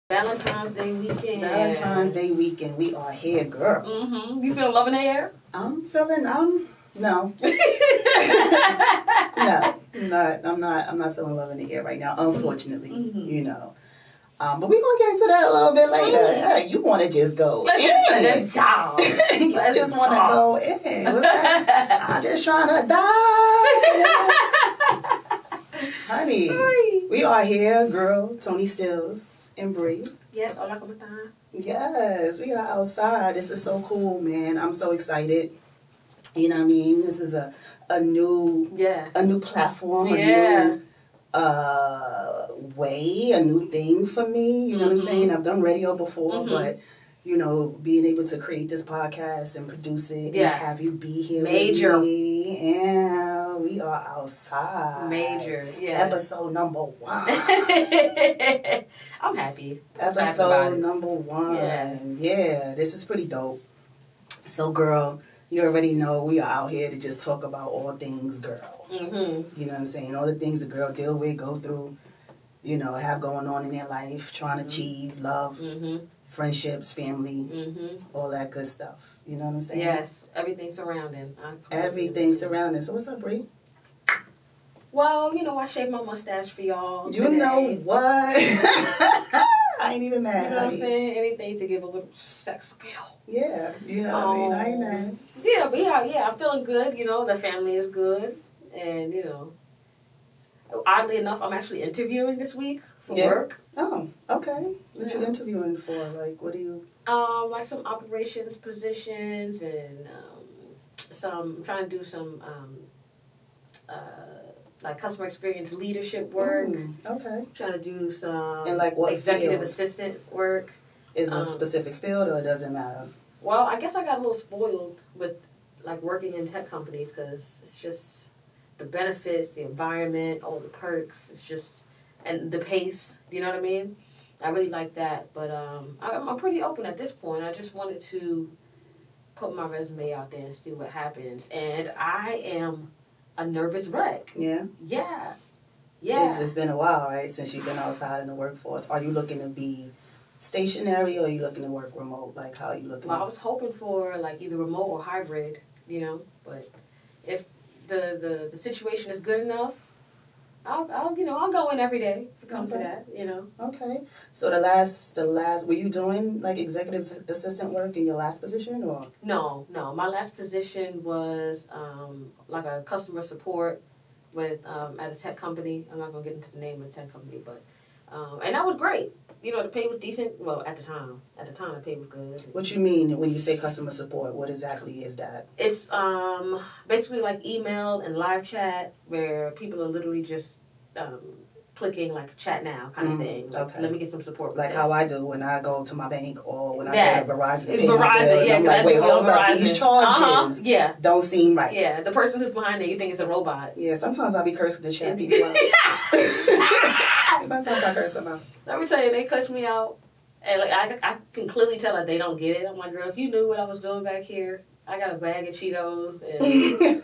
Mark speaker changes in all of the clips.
Speaker 1: Valentine's Day weekend.
Speaker 2: Valentine's Day weekend. We are here, girl.
Speaker 1: Mm-hmm. You feeling love in the air?
Speaker 2: No. No. I'm not feeling love in the air right now, unfortunately, you know. But we're going to get into that a little bit later. Hey, you want to just go
Speaker 1: Let's
Speaker 2: in.
Speaker 1: just talk.
Speaker 2: You just want to go in. What's that? I'm just trying to die. Honey, we are here, girl. ToniSteelz Bri.
Speaker 1: Yes, hola, ¿cómo están?
Speaker 2: Yes, we are outside. This is so cool, man. I'm so excited. You know what I mean? This is a new platform, a new way, a new thing for me. You know what I'm saying? I've done radio before, but you know, being able to create this podcast and produce it and have you be here with me. Yeah, we are outside. Episode number 1.
Speaker 1: I'm happy.
Speaker 2: Episode number 1. Yeah, this is pretty dope. So, girl, you already know we are out here to just talk about all things girl. You know what I'm saying? All the things a girl deal with, go through, you know, have going on in their life, trying to achieve love, friendships, family, all that good stuff. You know what I'm saying?
Speaker 1: Yes, everything surrounding.
Speaker 2: Everything surrounding. So what's up, Bri?
Speaker 1: Well, you know, I shaved my mustache for y'all
Speaker 2: You
Speaker 1: today.
Speaker 2: know what? I ain't even mad.
Speaker 1: You know what I'm saying? Anything to give a little sex appeal.
Speaker 2: Yeah, you know what I mean? I ain't mad.
Speaker 1: Yeah, but I'm feeling good. You know, the family is good. And, you know, oddly enough, I'm actually interviewing this week for work.
Speaker 2: Oh, okay. What you interviewing for? Like, what do you...
Speaker 1: like some operations positions and I'm trying to do some like customer experience leadership work.
Speaker 2: Okay.
Speaker 1: Trying to do some
Speaker 2: and like what
Speaker 1: executive
Speaker 2: field?
Speaker 1: Assistant work.
Speaker 2: Is a specific field or it doesn't matter?
Speaker 1: Well, I guess I got a little spoiled with like working in tech companies because it's just the benefits, the environment, all the perks. It's just, and the pace. Do you know what I mean? I really like that, but I'm pretty open at this point. I just wanted to put my resume out there and see what happens. And I am a nervous wreck. Yeah.
Speaker 2: It's been a while, right, since you've been outside in the workforce. Are you looking to be stationary or are you looking to work remote? Like, how are you looking?
Speaker 1: Well, I was hoping for like either remote or hybrid, you know. But if the situation is good enough, I'll go in every day if it comes to that, you know. Okay.
Speaker 2: So the last were you doing like executive assistant work in your last position or?
Speaker 1: No. My last position was like a customer support with at a tech company. I'm not gonna get into the name of the tech company, but and that was great. You know, the pay was decent. Well, at the time the pay was good.
Speaker 2: What you mean when you say customer support? What exactly is that?
Speaker 1: It's basically like email and live chat where people are literally just clicking like chat now kind of thing. Like, let me get some support.
Speaker 2: Like how I do when I go to my bank or when I go to Verizon.
Speaker 1: I'm
Speaker 2: like, wait, hold up, these charges don't seem right.
Speaker 1: Yeah, the person who's behind it, you think it's a robot.
Speaker 2: Yeah, sometimes I'll be cursing the chat people out. Sometimes I curse them out.
Speaker 1: Let me tell you, they cuss me out. And like I can clearly tell that they don't get it. I'm like, girl, if you knew what I was doing back here, I got a bag of Cheetos and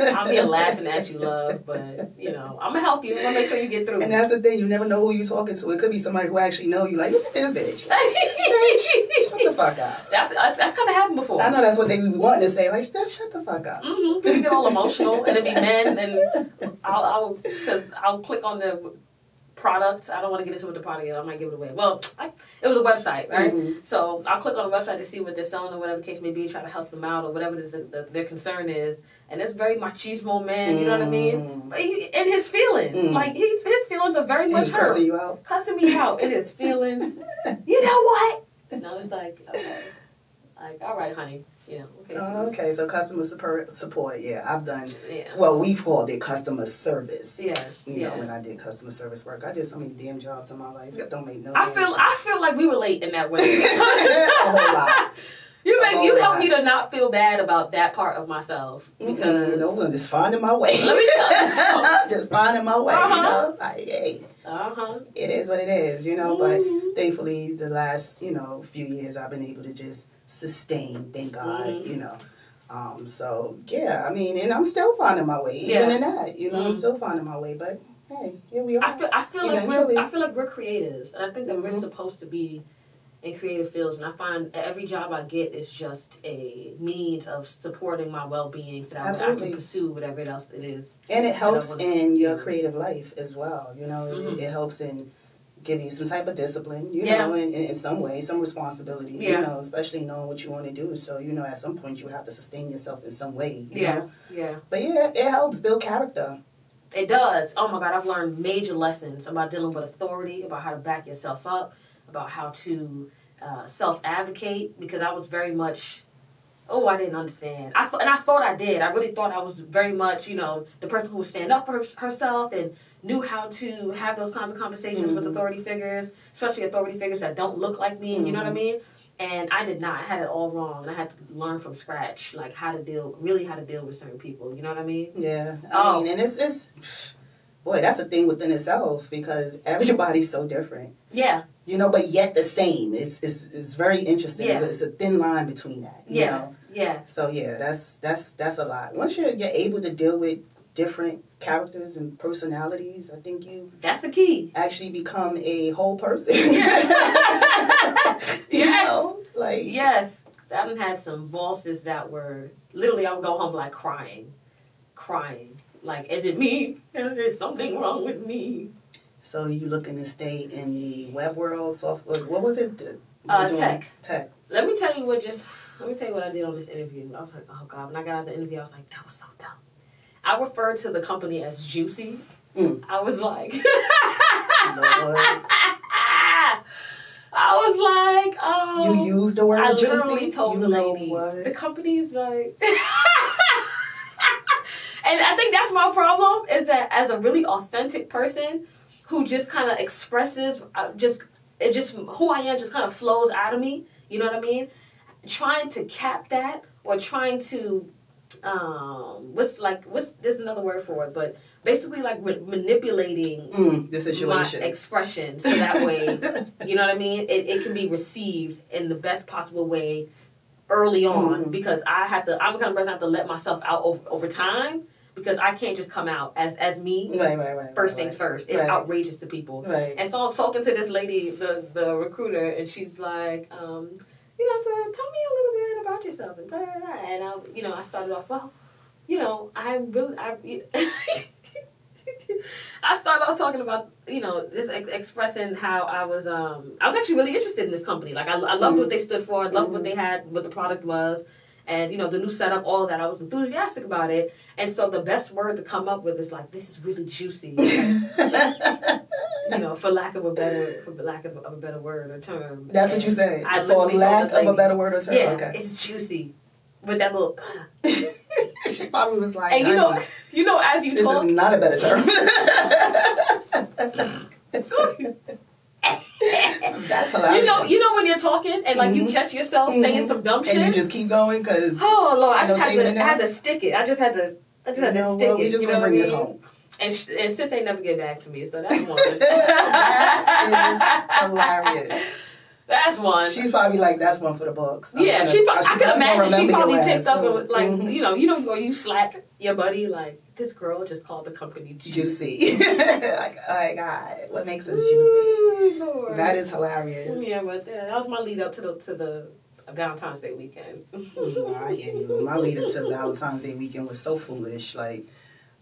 Speaker 1: I'm here laughing at you, love. But, you know, I'm going to help you. I'm going to make sure you get through.
Speaker 2: And that's the thing. You never know who you're talking to. It could be somebody who actually know you. Like, look at this bitch. Bitch, shut the fuck up.
Speaker 1: That's kind of happened before.
Speaker 2: I know that's what they be wanting to say. Like, shut the fuck up.
Speaker 1: People get all emotional and it be men. And I'll click on the product. I don't want to get into what the product is. I might give it away. Well, it was a website, right? So I'll click on the website to see what they're selling or whatever the case may be, try to help them out or whatever their concern is. And it's very machismo, man. You know what I mean? But and his feelings, like his feelings are very much hurt.
Speaker 2: Cussing you out,
Speaker 1: cussing me out in his feelings. You know what? And I was like, okay, like all right, honey. You know,
Speaker 2: okay, so customer support, I've done, well, we've called it customer service. You know, when I did customer service work, I did so many damn jobs in my life that don't make no sense.
Speaker 1: I feel like we relate in that way.
Speaker 2: A whole lot.
Speaker 1: You helped me to not feel bad about that part of myself. Because
Speaker 2: I'm just finding my way.
Speaker 1: Let me tell you something.
Speaker 2: Just finding my way, you know? Like, hey, it is what it is, you know? But thankfully, the last, few years, I've been able to just sustain, thank God, you know. So, I mean, and I'm still finding my way, even in that, you know, I'm still finding my way, but hey, here we are.
Speaker 1: I feel like we're creatives, and I think that we're supposed to be in creative fields, and I find every job I get is just a means of supporting my well-being so that I can pursue whatever else it is.
Speaker 2: And it helps in your creative life as well. You know, it helps in giving you some type of discipline, you know, in some way, some responsibility, you know, especially knowing what you want to do. So, you know, at some point you have to sustain yourself in some way, you know? But yeah, it helps build character.
Speaker 1: It does. Oh my God, I've learned major lessons about dealing with authority, about how to back yourself up, about how to self-advocate, because I was very much, I didn't understand. I thought I did. I really thought I was very much, you know, the person who would stand up for herself and knew how to have those kinds of conversations with authority figures, especially authority figures that don't look like me, you know what I mean? And I did not. I had it all wrong. And I had to learn from scratch, like how to deal with certain people, you know what I mean?
Speaker 2: Yeah. I mean, and it's boy, that's a thing within itself, because everybody's so different.
Speaker 1: Yeah.
Speaker 2: You know, but yet the same. It's very interesting. Yeah. It's a thin line between that. You know?
Speaker 1: Yeah.
Speaker 2: So yeah, that's a lot. Once you're able to deal with different characters and personalities, I think
Speaker 1: that's the key.
Speaker 2: Actually become a whole person.
Speaker 1: Yeah.
Speaker 2: You know? Like,
Speaker 1: yes. I done had some bosses that were literally, I would go home like crying. Like, is it me? Is something wrong with me?
Speaker 2: So you looking to stay in the web world, software? What was it?
Speaker 1: Tech.
Speaker 2: Let
Speaker 1: me tell you what I did on this interview. I was like, oh God, when I got out of the interview, I was like, that was so dumb. I referred to the company as Juicy. I was like,
Speaker 2: you used the word juicy?
Speaker 1: I literally told the lady, the company's like... And I think that's my problem, is that as a really authentic person who just kind of expresses, who I am just kind of flows out of me, you know what I mean? Trying to cap that, or trying to, there's another word for it, but basically like manipulating
Speaker 2: the situation,
Speaker 1: my expression, so that way, you know what I mean? It can be received in the best possible way early on, because I'm the kind of person I have to let myself out over time, because I can't just come out as me.
Speaker 2: Right.
Speaker 1: First things first. It's outrageous to people. Right. And so I'm talking to this lady, the recruiter, and she's like, so tell me a little bit about yourself, and and I started off, well, I started off talking about, just expressing how I was actually really interested in this company. Like, I loved what they stood for. I loved what they had, what the product was. And, the new setup, all of that. I was enthusiastic about it. And so the best word to come up with is like, this is really juicy. For lack of a better word or term.
Speaker 2: That's what you say. For lack of a better word or term.
Speaker 1: Yeah,
Speaker 2: okay.
Speaker 1: It's juicy. With that little...
Speaker 2: She probably was like,
Speaker 1: and as you talk...
Speaker 2: This is not a better term. That's hilarious.
Speaker 1: You know when you're talking and like you catch yourself saying some dumb shit,
Speaker 2: and you just keep going because
Speaker 1: Lord, I had to stick it. I just had to stick it.
Speaker 2: We just gonna bring this home.
Speaker 1: And sis ain't never get back to me, so that's one.
Speaker 2: That is hilarious.
Speaker 1: That's one.
Speaker 2: She's probably like, that's one for the books.
Speaker 1: Yeah, I could imagine she probably picked up and like, or you slack your buddy like, this girl just called the company juicy.
Speaker 2: Like, oh my God, what makes us juicy? Lord. That is hilarious.
Speaker 1: Yeah, but that was my lead up to the Valentine's Day weekend.
Speaker 2: I hear you. My lead up to Valentine's Day weekend was so foolish. Like,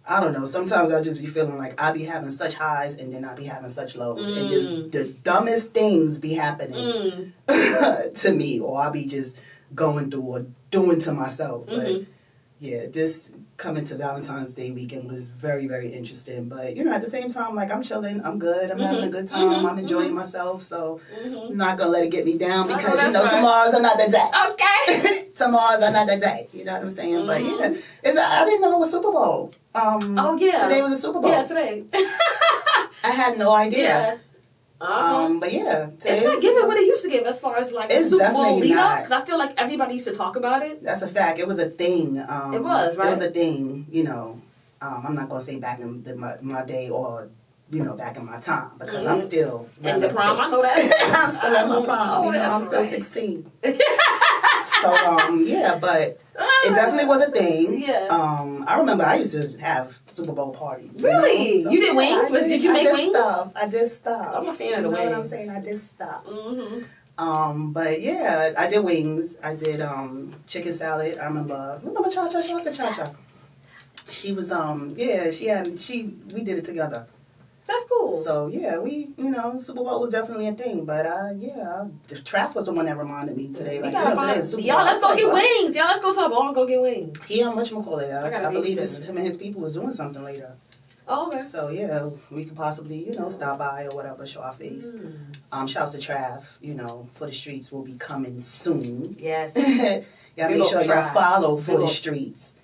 Speaker 2: I don't know. Sometimes I just be feeling like I be having such highs and then I be having such lows. And just the dumbest things be happening to me. Or I be just going through or doing to myself. But yeah, this coming to Valentine's Day weekend was very, very interesting. But, at the same time, like, I'm chilling. I'm good. I'm having a good time. I'm enjoying myself. So I'm not going to let it get me down because, tomorrow's another day.
Speaker 1: Okay.
Speaker 2: Tomorrow's another day. You know what I'm saying? But, yeah, I didn't know it was Super Bowl.
Speaker 1: Oh, yeah.
Speaker 2: Today was a Super Bowl.
Speaker 1: Yeah, today.
Speaker 2: I had no idea.
Speaker 1: Yeah.
Speaker 2: But yeah,
Speaker 1: it's not giving what it used to give as far as like a Super Bowl lead up, because I feel like everybody used to talk about it.
Speaker 2: That's a fact. It was a thing.
Speaker 1: It was, right?
Speaker 2: It was a thing. I'm not gonna say back in my day or back in my time, because I'm still
Speaker 1: in the prom. I know that.
Speaker 2: I'm still at my prom. I'm still 16. So yeah, but it definitely was a thing.
Speaker 1: Yeah.
Speaker 2: I remember I used to have Super Bowl parties.
Speaker 1: Really?
Speaker 2: So,
Speaker 1: you did wings? Did you make wings?
Speaker 2: I did stuff.
Speaker 1: I'm a fan of the wings.
Speaker 2: You know what I'm saying? I did stuff. But yeah, I did wings. I did chicken salad. I remember Cha-Cha, shout out to Cha-Cha. She was we did it together.
Speaker 1: That's cool.
Speaker 2: So yeah, we Super Bowl was definitely a thing. But the Traff was the one that reminded me today. Like today is Super Bowl.
Speaker 1: Y'all, let's go get wings. Y'all, let's go to a bar and go get wings.
Speaker 2: He on whatchamacallit. I believe him and his people was doing something later.
Speaker 1: Oh, okay.
Speaker 2: So yeah, we could possibly, stop by or whatever, show our face. Shouts to Trav, For the Streets will be coming soon.
Speaker 1: Yes.
Speaker 2: Y'all make sure y'all follow For the Streets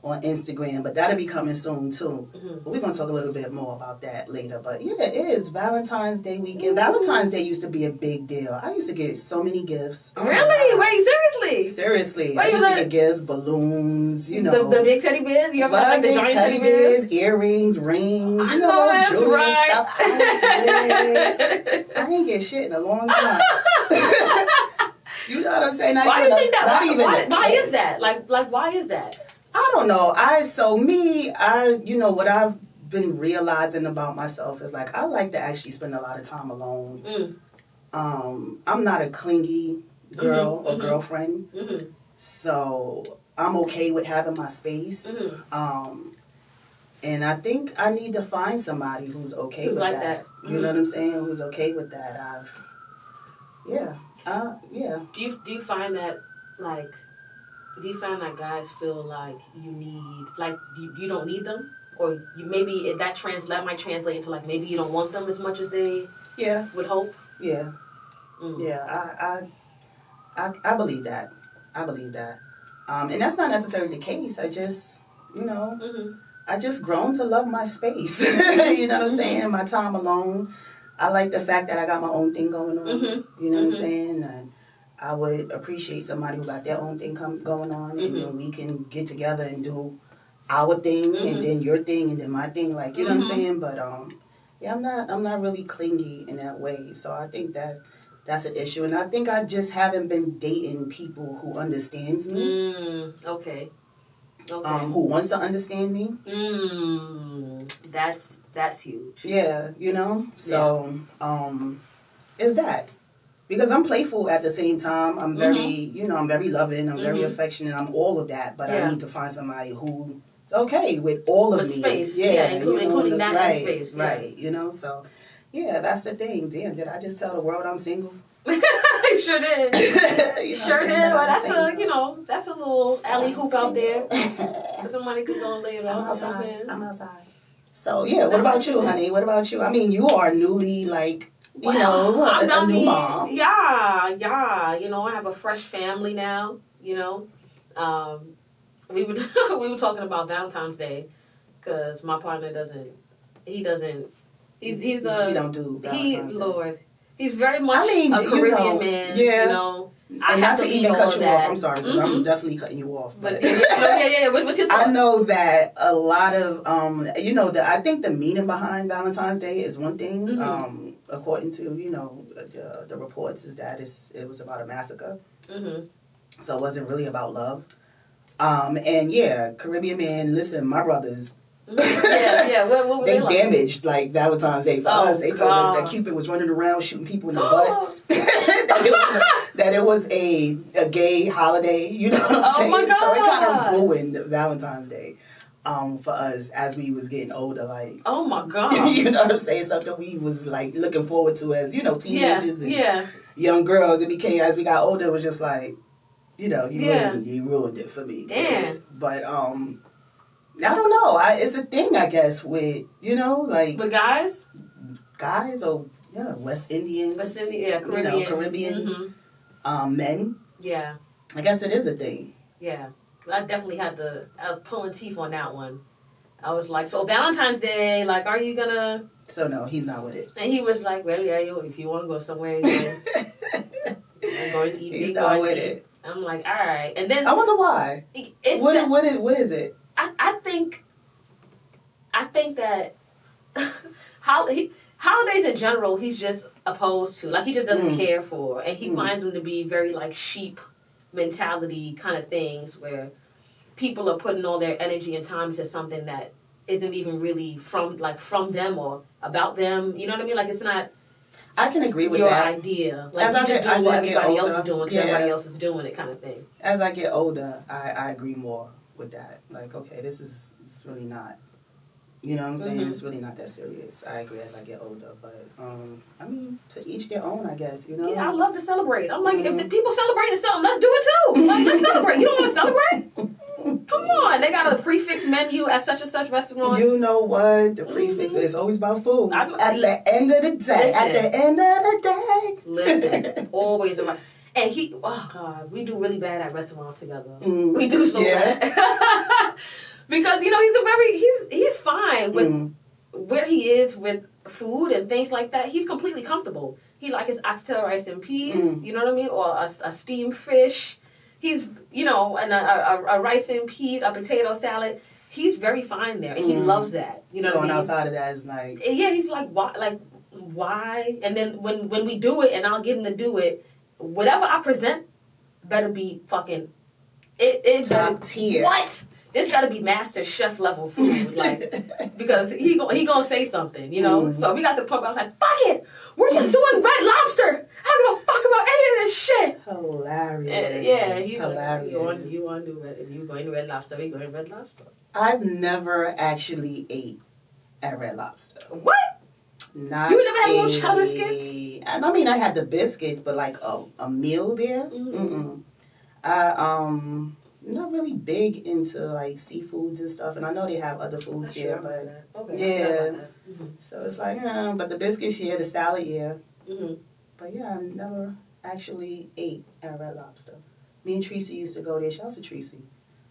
Speaker 2: on Instagram, but that'll be coming soon too. But we're gonna talk a little bit more about that later. But yeah, it is Valentine's Day weekend. Valentine's Day used to be a big deal. I used to get so many gifts.
Speaker 1: Really? Wait, seriously?
Speaker 2: Seriously. I used to get gifts, balloons,
Speaker 1: The big teddy bears? You ever like the giant teddy bears?
Speaker 2: Earrings, rings,
Speaker 1: I know that's
Speaker 2: jewelry
Speaker 1: right.
Speaker 2: stuff. I ain't get shit in a long time. You know what I'm saying?
Speaker 1: Why do you think that? Why is that? Like, why is that?
Speaker 2: I don't know. What I've been realizing about myself is like I like to actually spend a lot of time alone. I'm not a clingy girl or girlfriend, so I'm okay with having my space. And I think I need to find somebody who's okay with like that. You know what I'm saying? Who's okay with that? Yeah.
Speaker 1: Do you find that like? Do you find that guys feel like you need, like, you don't need them? Or maybe that might translate into, like, maybe you don't want them as much as they would hope?
Speaker 2: Yeah. Yeah, I believe that. And that's not necessarily the case. I just, I just grown to love my space. You know what I'm saying? My time alone. I like the fact that I got my own thing going on. You know what I'm saying? And I would appreciate somebody who got their own thing going on, and then we can get together and do our thing, and then your thing, and then my thing. Like, you know what I'm saying? But I'm not really clingy in that way. So I think that's an issue, and I think I just haven't been dating people who understands me.
Speaker 1: Okay.
Speaker 2: Who wants to understand me?
Speaker 1: That's huge.
Speaker 2: Yeah, So is that. Because I'm playful at the same time. I'm very, I'm very loving. I'm very affectionate. I'm all of that. But I need to find somebody who's okay with all of me.
Speaker 1: Space. Yeah, including that space. Yeah.
Speaker 2: Right, So, yeah, that's the thing. Damn, did I just tell the world I'm single?
Speaker 1: Sure did. Sure did. Well, that's a little alley hoop out there. Somebody could go and lay it off.
Speaker 2: I'm outside. So, yeah, what about you, honey? What about you? I mean, you are newly, like... a new mom.
Speaker 1: Yeah. I have a fresh family now. We were talking about Valentine's Day because my partner he don't do Valentine's Day. He's very much a Caribbean man. Yeah.
Speaker 2: And not to even cut you off, I'm sorry, because I'm definitely cutting you off. But
Speaker 1: What's your thought?
Speaker 2: I know that a lot of, I think the meaning behind Valentine's Day is one thing. According to, the reports, is that it was about a massacre. So it wasn't really about love. And yeah, Caribbean man, listen, my brothers,
Speaker 1: What were they
Speaker 2: damaged like Valentine's Day for us. They told us that Cupid was running around shooting people in the butt. that it was a gay holiday, you know what I'm saying?
Speaker 1: My God.
Speaker 2: So it kind of ruined Valentine's Day for us as we was getting older. Like,
Speaker 1: oh my God.
Speaker 2: You know what I'm saying? Something we was like looking forward to as, teenagers and young girls. It became, as we got older, it was just like, you ruined it for me.
Speaker 1: Damn.
Speaker 2: But I don't know. It's a thing, I guess, with, like...
Speaker 1: But guys?
Speaker 2: Guys or, West Indian,
Speaker 1: Caribbean.
Speaker 2: Caribbean men.
Speaker 1: Yeah.
Speaker 2: I guess it is a thing.
Speaker 1: Yeah. I definitely I was pulling teeth on that one. I was like, so Valentine's Day, like, are you gonna...
Speaker 2: So, no, he's not with it.
Speaker 1: And he was like, well, yeah, if you want to go somewhere, I'm going to eat.
Speaker 2: He's not with it.
Speaker 1: I'm like, all right. And then...
Speaker 2: I wonder why. What is it?
Speaker 1: I think that holidays in general, he's just opposed to. Like, he just doesn't care for. And he finds them to be very, like, sheep mentality kind of things where people are putting all their energy and time into something that isn't even really from them or about them. You know what I mean? Like, it's not...
Speaker 2: I can agree with
Speaker 1: your
Speaker 2: that.
Speaker 1: idea. Like, you just doing what everybody else is doing because everybody else is doing it kind of thing.
Speaker 2: As I get older, I agree more with that. Like, okay, it's really not, you know what I'm saying? It's really not that serious. I agree as I get older. But, I mean, to each their own, I guess, you know?
Speaker 1: Yeah, I love to celebrate. I'm like, if the people celebrating something, let's do it too. Like, let's celebrate. You don't want to celebrate? Come on. They got a prefix menu at such and such restaurant.
Speaker 2: You know what? The prefix is always about food. At the end of the day.
Speaker 1: Listen, always about. And oh God, we do really bad at restaurants together. We do so bad. Because, you know, he's fine with where he is with food and things like that. He's completely comfortable. He like his oxtail rice and peas, you know what I mean? Or a steamed fish. He's, you know, and a rice and peas, a potato salad. He's very fine there, and he loves that. You know what I mean?
Speaker 2: Going outside of that is like...
Speaker 1: Yeah, he's like, why? And then when we do it, and I'll get him to do it, whatever I present better be fucking... It
Speaker 2: top tier.
Speaker 1: What? It's got to be master chef level food, like, because he gonna say something, you know. So we got to the point where I was like, "Fuck it, we're just doing Red Lobster. I don't give a fuck about any of this shit."
Speaker 2: Hilarious.
Speaker 1: Yeah, he's
Speaker 2: hilarious.
Speaker 1: You want to do Red? If you going to Red Lobster, we going to Red Lobster.
Speaker 2: I've never actually ate at Red Lobster.
Speaker 1: What?
Speaker 2: Not
Speaker 1: you never had a little cheddar biscuits?
Speaker 2: I mean, I had the biscuits, but like a meal there. Not really big into like seafoods and stuff, and I know they have other foods here, but so it's like, but the biscuits, the salad, but yeah, I never actually ate at Red Lobster. Me and Tracy used to go there. Shout out to Tracy.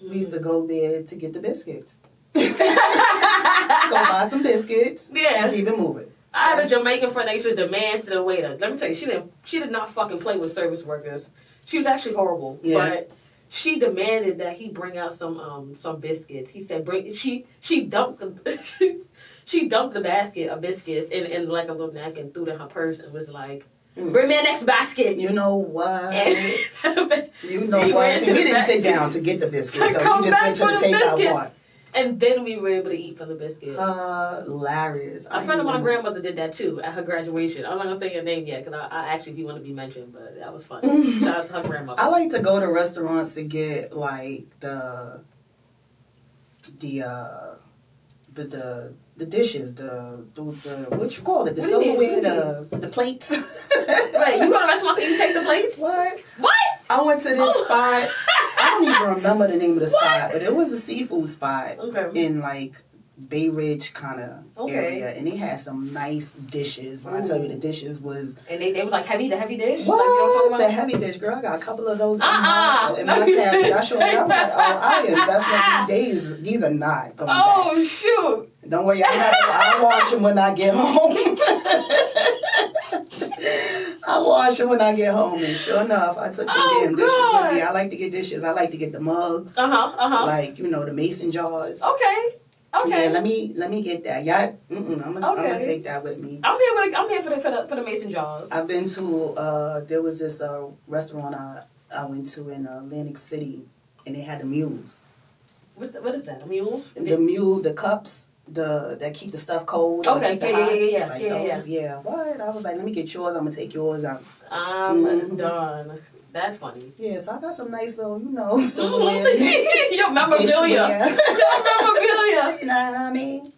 Speaker 2: We used to go there to get the biscuits. Let's go buy some biscuits and keep it moving.
Speaker 1: I had a Jamaican friend that used to demand to the waiter. Let me tell you, she did not fucking play with service workers. She was actually horrible, but she demanded that he bring out some biscuits. He said, she dumped the basket of biscuits in like a little napkin, threw it in her purse, and was like, "Bring me the next basket."
Speaker 2: You know what? You know what? So we didn't sit down to get the biscuits. Though. We just went to the takeout part.
Speaker 1: And then we were able to eat from the biscuit.
Speaker 2: Hilarious.
Speaker 1: A friend of my grandmother did that too at her graduation. I'm not going to say her name yet because I asked if you want to be mentioned, but that was fun. Shout out to her grandmother.
Speaker 2: I like to go to restaurants to get like the dishes, the what you call it, the silverware, the plates.
Speaker 1: Wait, you go to restaurants and you take the plates?
Speaker 2: What?
Speaker 1: I
Speaker 2: went to this spot. I don't even remember the name of the spot, but it was a seafood spot in like Bay Ridge kind of area, and they had some nice dishes. When I tell you the dishes was,
Speaker 1: and they was like the heavy dish.
Speaker 2: What?
Speaker 1: Like, you know what I'm talking about?
Speaker 2: The heavy dish, girl. I got a couple of those in my cabinet. I showed you. I was like, I am definitely these are not going back.
Speaker 1: Oh shoot!
Speaker 2: Don't worry, I'll wash them when I get home. I'll wash them when I get home, and sure enough, I took the damn dishes with me. I like to get dishes. I like to get the mugs. Like, you know, the mason jars.
Speaker 1: Okay.
Speaker 2: Yeah, let me get that. Yeah, I'm gonna take that with me.
Speaker 1: I'm here for the mason jars.
Speaker 2: I've been to there was this restaurant I went to in Atlantic City, and they had the mules.
Speaker 1: What is that? The mules?
Speaker 2: The cups. That keep the stuff cold.
Speaker 1: Okay,
Speaker 2: yeah. What? I was like, let me get yours. I'm gonna take yours.
Speaker 1: I'm done. That's funny.
Speaker 2: Yeah, so I got some nice little, silverware.
Speaker 1: Your memorabilia.
Speaker 2: You know what I mean?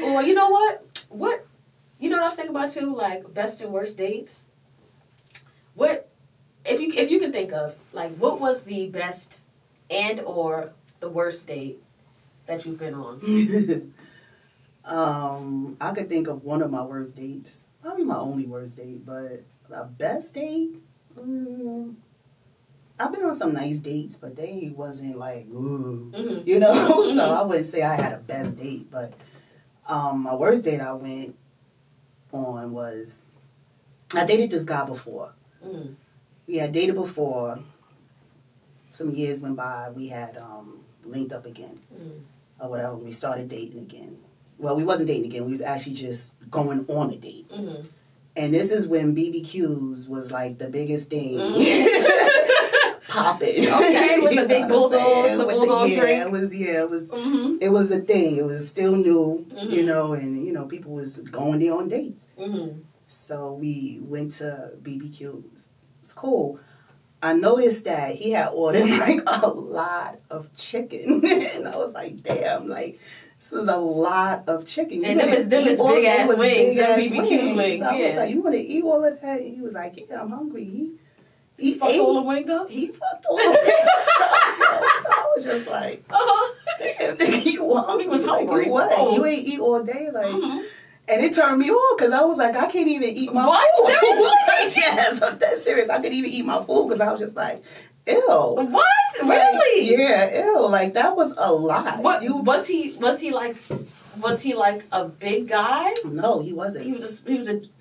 Speaker 1: Well, you know what? You know what I was thinking about too? Like best and worst dates. What if you can think of like what was the best and or the worst date that you've been on?
Speaker 2: I could think of one of my worst dates. Probably my only worst date, but the best date? I've been on some nice dates, but they wasn't like, ooh, So I wouldn't say I had a best date, but my worst date I went on was, I dated this guy before. Yeah, I dated before. Some years went by, we had linked up again, or whatever. We started dating again. Well, we wasn't dating again. We was actually just going on a date. And this is when BBQs was like the biggest thing. Popping. Okay, with the big bulldog, the bulldog drink. It was a thing. It was still new, and people was going there on dates. So we went to BBQs. It's cool. I noticed that he had ordered like a lot of chicken. And I was like, damn, like, this was a lot of chicken.
Speaker 1: And them is big ass wings. Them BBQ wings.
Speaker 2: So I was like, you want to eat all of that? And he was like, yeah, I'm hungry.
Speaker 1: He fucked all the wings up?
Speaker 2: He fucked all the wings up. So I was just like, damn, nigga, you hungry?
Speaker 1: He was hungry.
Speaker 2: Like, what? You ain't eat all day? Like, and it turned me on because I was like, I can't even eat my food. Yes, I'm that serious. I couldn't even eat my food because I was just like, ew.
Speaker 1: What?
Speaker 2: Like,
Speaker 1: Really?
Speaker 2: Yeah, ew. Like, that was a lot.
Speaker 1: What? Was he like a big guy?
Speaker 2: No, he wasn't.
Speaker 1: He was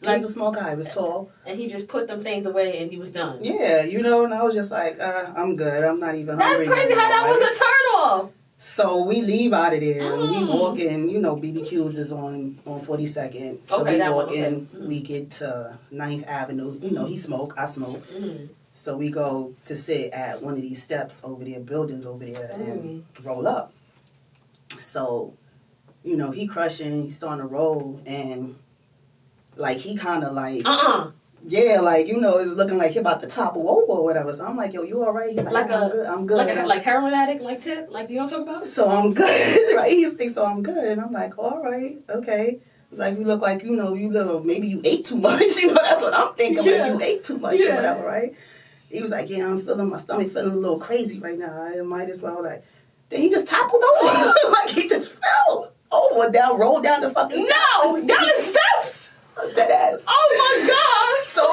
Speaker 1: a
Speaker 2: small guy. He was tall.
Speaker 1: And he just put them things away and he was done.
Speaker 2: Yeah, and I was just like, I'm good. I'm not even hungry.
Speaker 1: That's crazy how that was a turn off.
Speaker 2: So we leave out of there. We walk in. BBQ's is on 42nd. So we walk in. We get to 9th Avenue. He smoke. I smoke. So we go to sit at one of these steps over there, buildings over there, and roll up. So, he crushing. He's starting to roll, and like he kind of like. Yeah, like, it's looking like he about to topple over or whatever. So I'm like, yo, you all right? He's like, I'm good.
Speaker 1: Like heroin addict, like tip? Like, you know what I'm talking about?
Speaker 2: So I'm good, right? He's like, so I'm good. And I'm like, all right, okay. Like, you look like, maybe you ate too much. That's what I'm thinking. Yeah. Like, you ate too much or whatever, right? He was like, yeah, I'm feeling my stomach feeling a little crazy right now. I might as well, like, then he just toppled over. Like, he just fell over, rolled down the fucking steps.
Speaker 1: No, down the steps?
Speaker 2: Dead ass.
Speaker 1: Oh my God.
Speaker 2: So I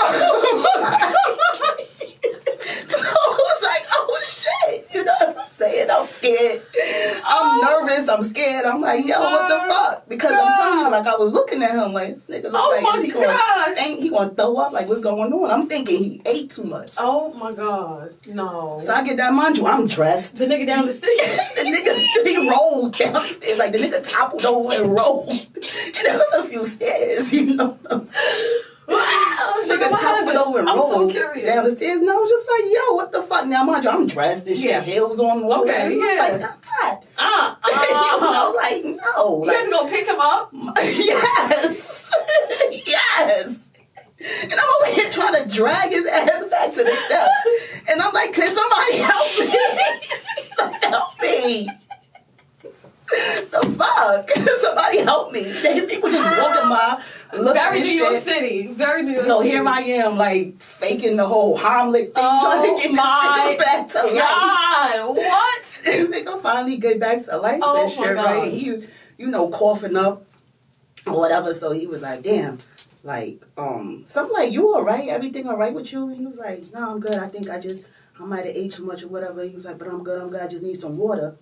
Speaker 2: was like, oh shit. You know what I'm saying? I'm scared. I'm nervous. I'm scared. I'm like, yo, what the fuck? Because I'm telling you, like, I was looking at him like, this nigga look like, is he going to faint? He going to throw up? Like, what's going on? I'm thinking he ate too much.
Speaker 1: Oh my God. No.
Speaker 2: So I get that, mind you, I'm dressed.
Speaker 1: The nigga down the stairs.
Speaker 2: The nigga, he rolled down the stairs. Like, the nigga toppled over and rolled. And there was a few stairs, you know what I'm saying? Wow, nigga toppled over and rolled down the stairs. And I was just like, yo, what the fuck? Now, mind you, I'm dressed and shit. Heels on.
Speaker 1: Okay,
Speaker 2: yeah. Like, I'm not. Like, no.
Speaker 1: You had to go pick him up?
Speaker 2: Yes. Yes. And I'm over here trying to drag his ass back to the steps. And I'm like, can somebody help me? Help me. The fuck? Somebody help me. People just walking by, looking
Speaker 1: Very
Speaker 2: at
Speaker 1: New York City. Very New York City.
Speaker 2: So here I am, like, faking the whole Heimlich thing, trying to get this nigga back to life.
Speaker 1: God, what?
Speaker 2: This nigga finally get back to life and shit, right? He, coughing up or whatever. So he was like, damn. Like, so I'm like, you all right? Everything all right with you? And he was like, no, I'm good. I think I might have ate too much or whatever. He was like, but I'm good. I just need some water.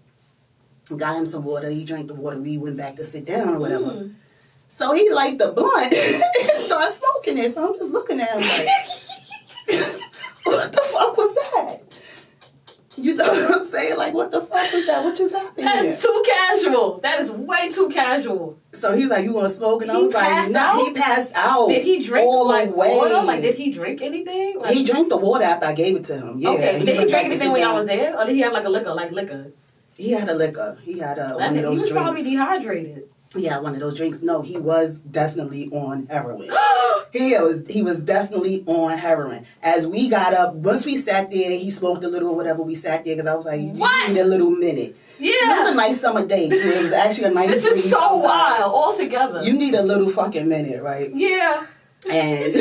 Speaker 2: Got him some water. He drank the water. We went back to sit down or whatever. So he light the blunt and started smoking it. So I'm just looking at him like, what the fuck was that? You know what I'm saying? Like, what the fuck was that? What just happened?
Speaker 1: That's too casual. That is way too casual.
Speaker 2: So he was like, you want to smoke? And I was like, no, he passed out.
Speaker 1: Did he drink
Speaker 2: all
Speaker 1: like
Speaker 2: the way.
Speaker 1: water? Like, did he drink anything? Like,
Speaker 2: he drank the water after I gave it to him. Yeah.
Speaker 1: Okay, did he drink anything when y'all was there? Or did he have like a liquor?
Speaker 2: He had a liquor. He had one of those drinks.
Speaker 1: He was probably dehydrated.
Speaker 2: He had one of those drinks. No, he was definitely on heroin. He was definitely on heroin. As we got up, once we sat there, he smoked a little or whatever. We sat there because I was like, you need a little minute. Yeah. It was a nice summer day, too. It was actually a nice
Speaker 1: This is so wild altogether.
Speaker 2: You need a little fucking minute, right?
Speaker 1: Yeah.
Speaker 2: And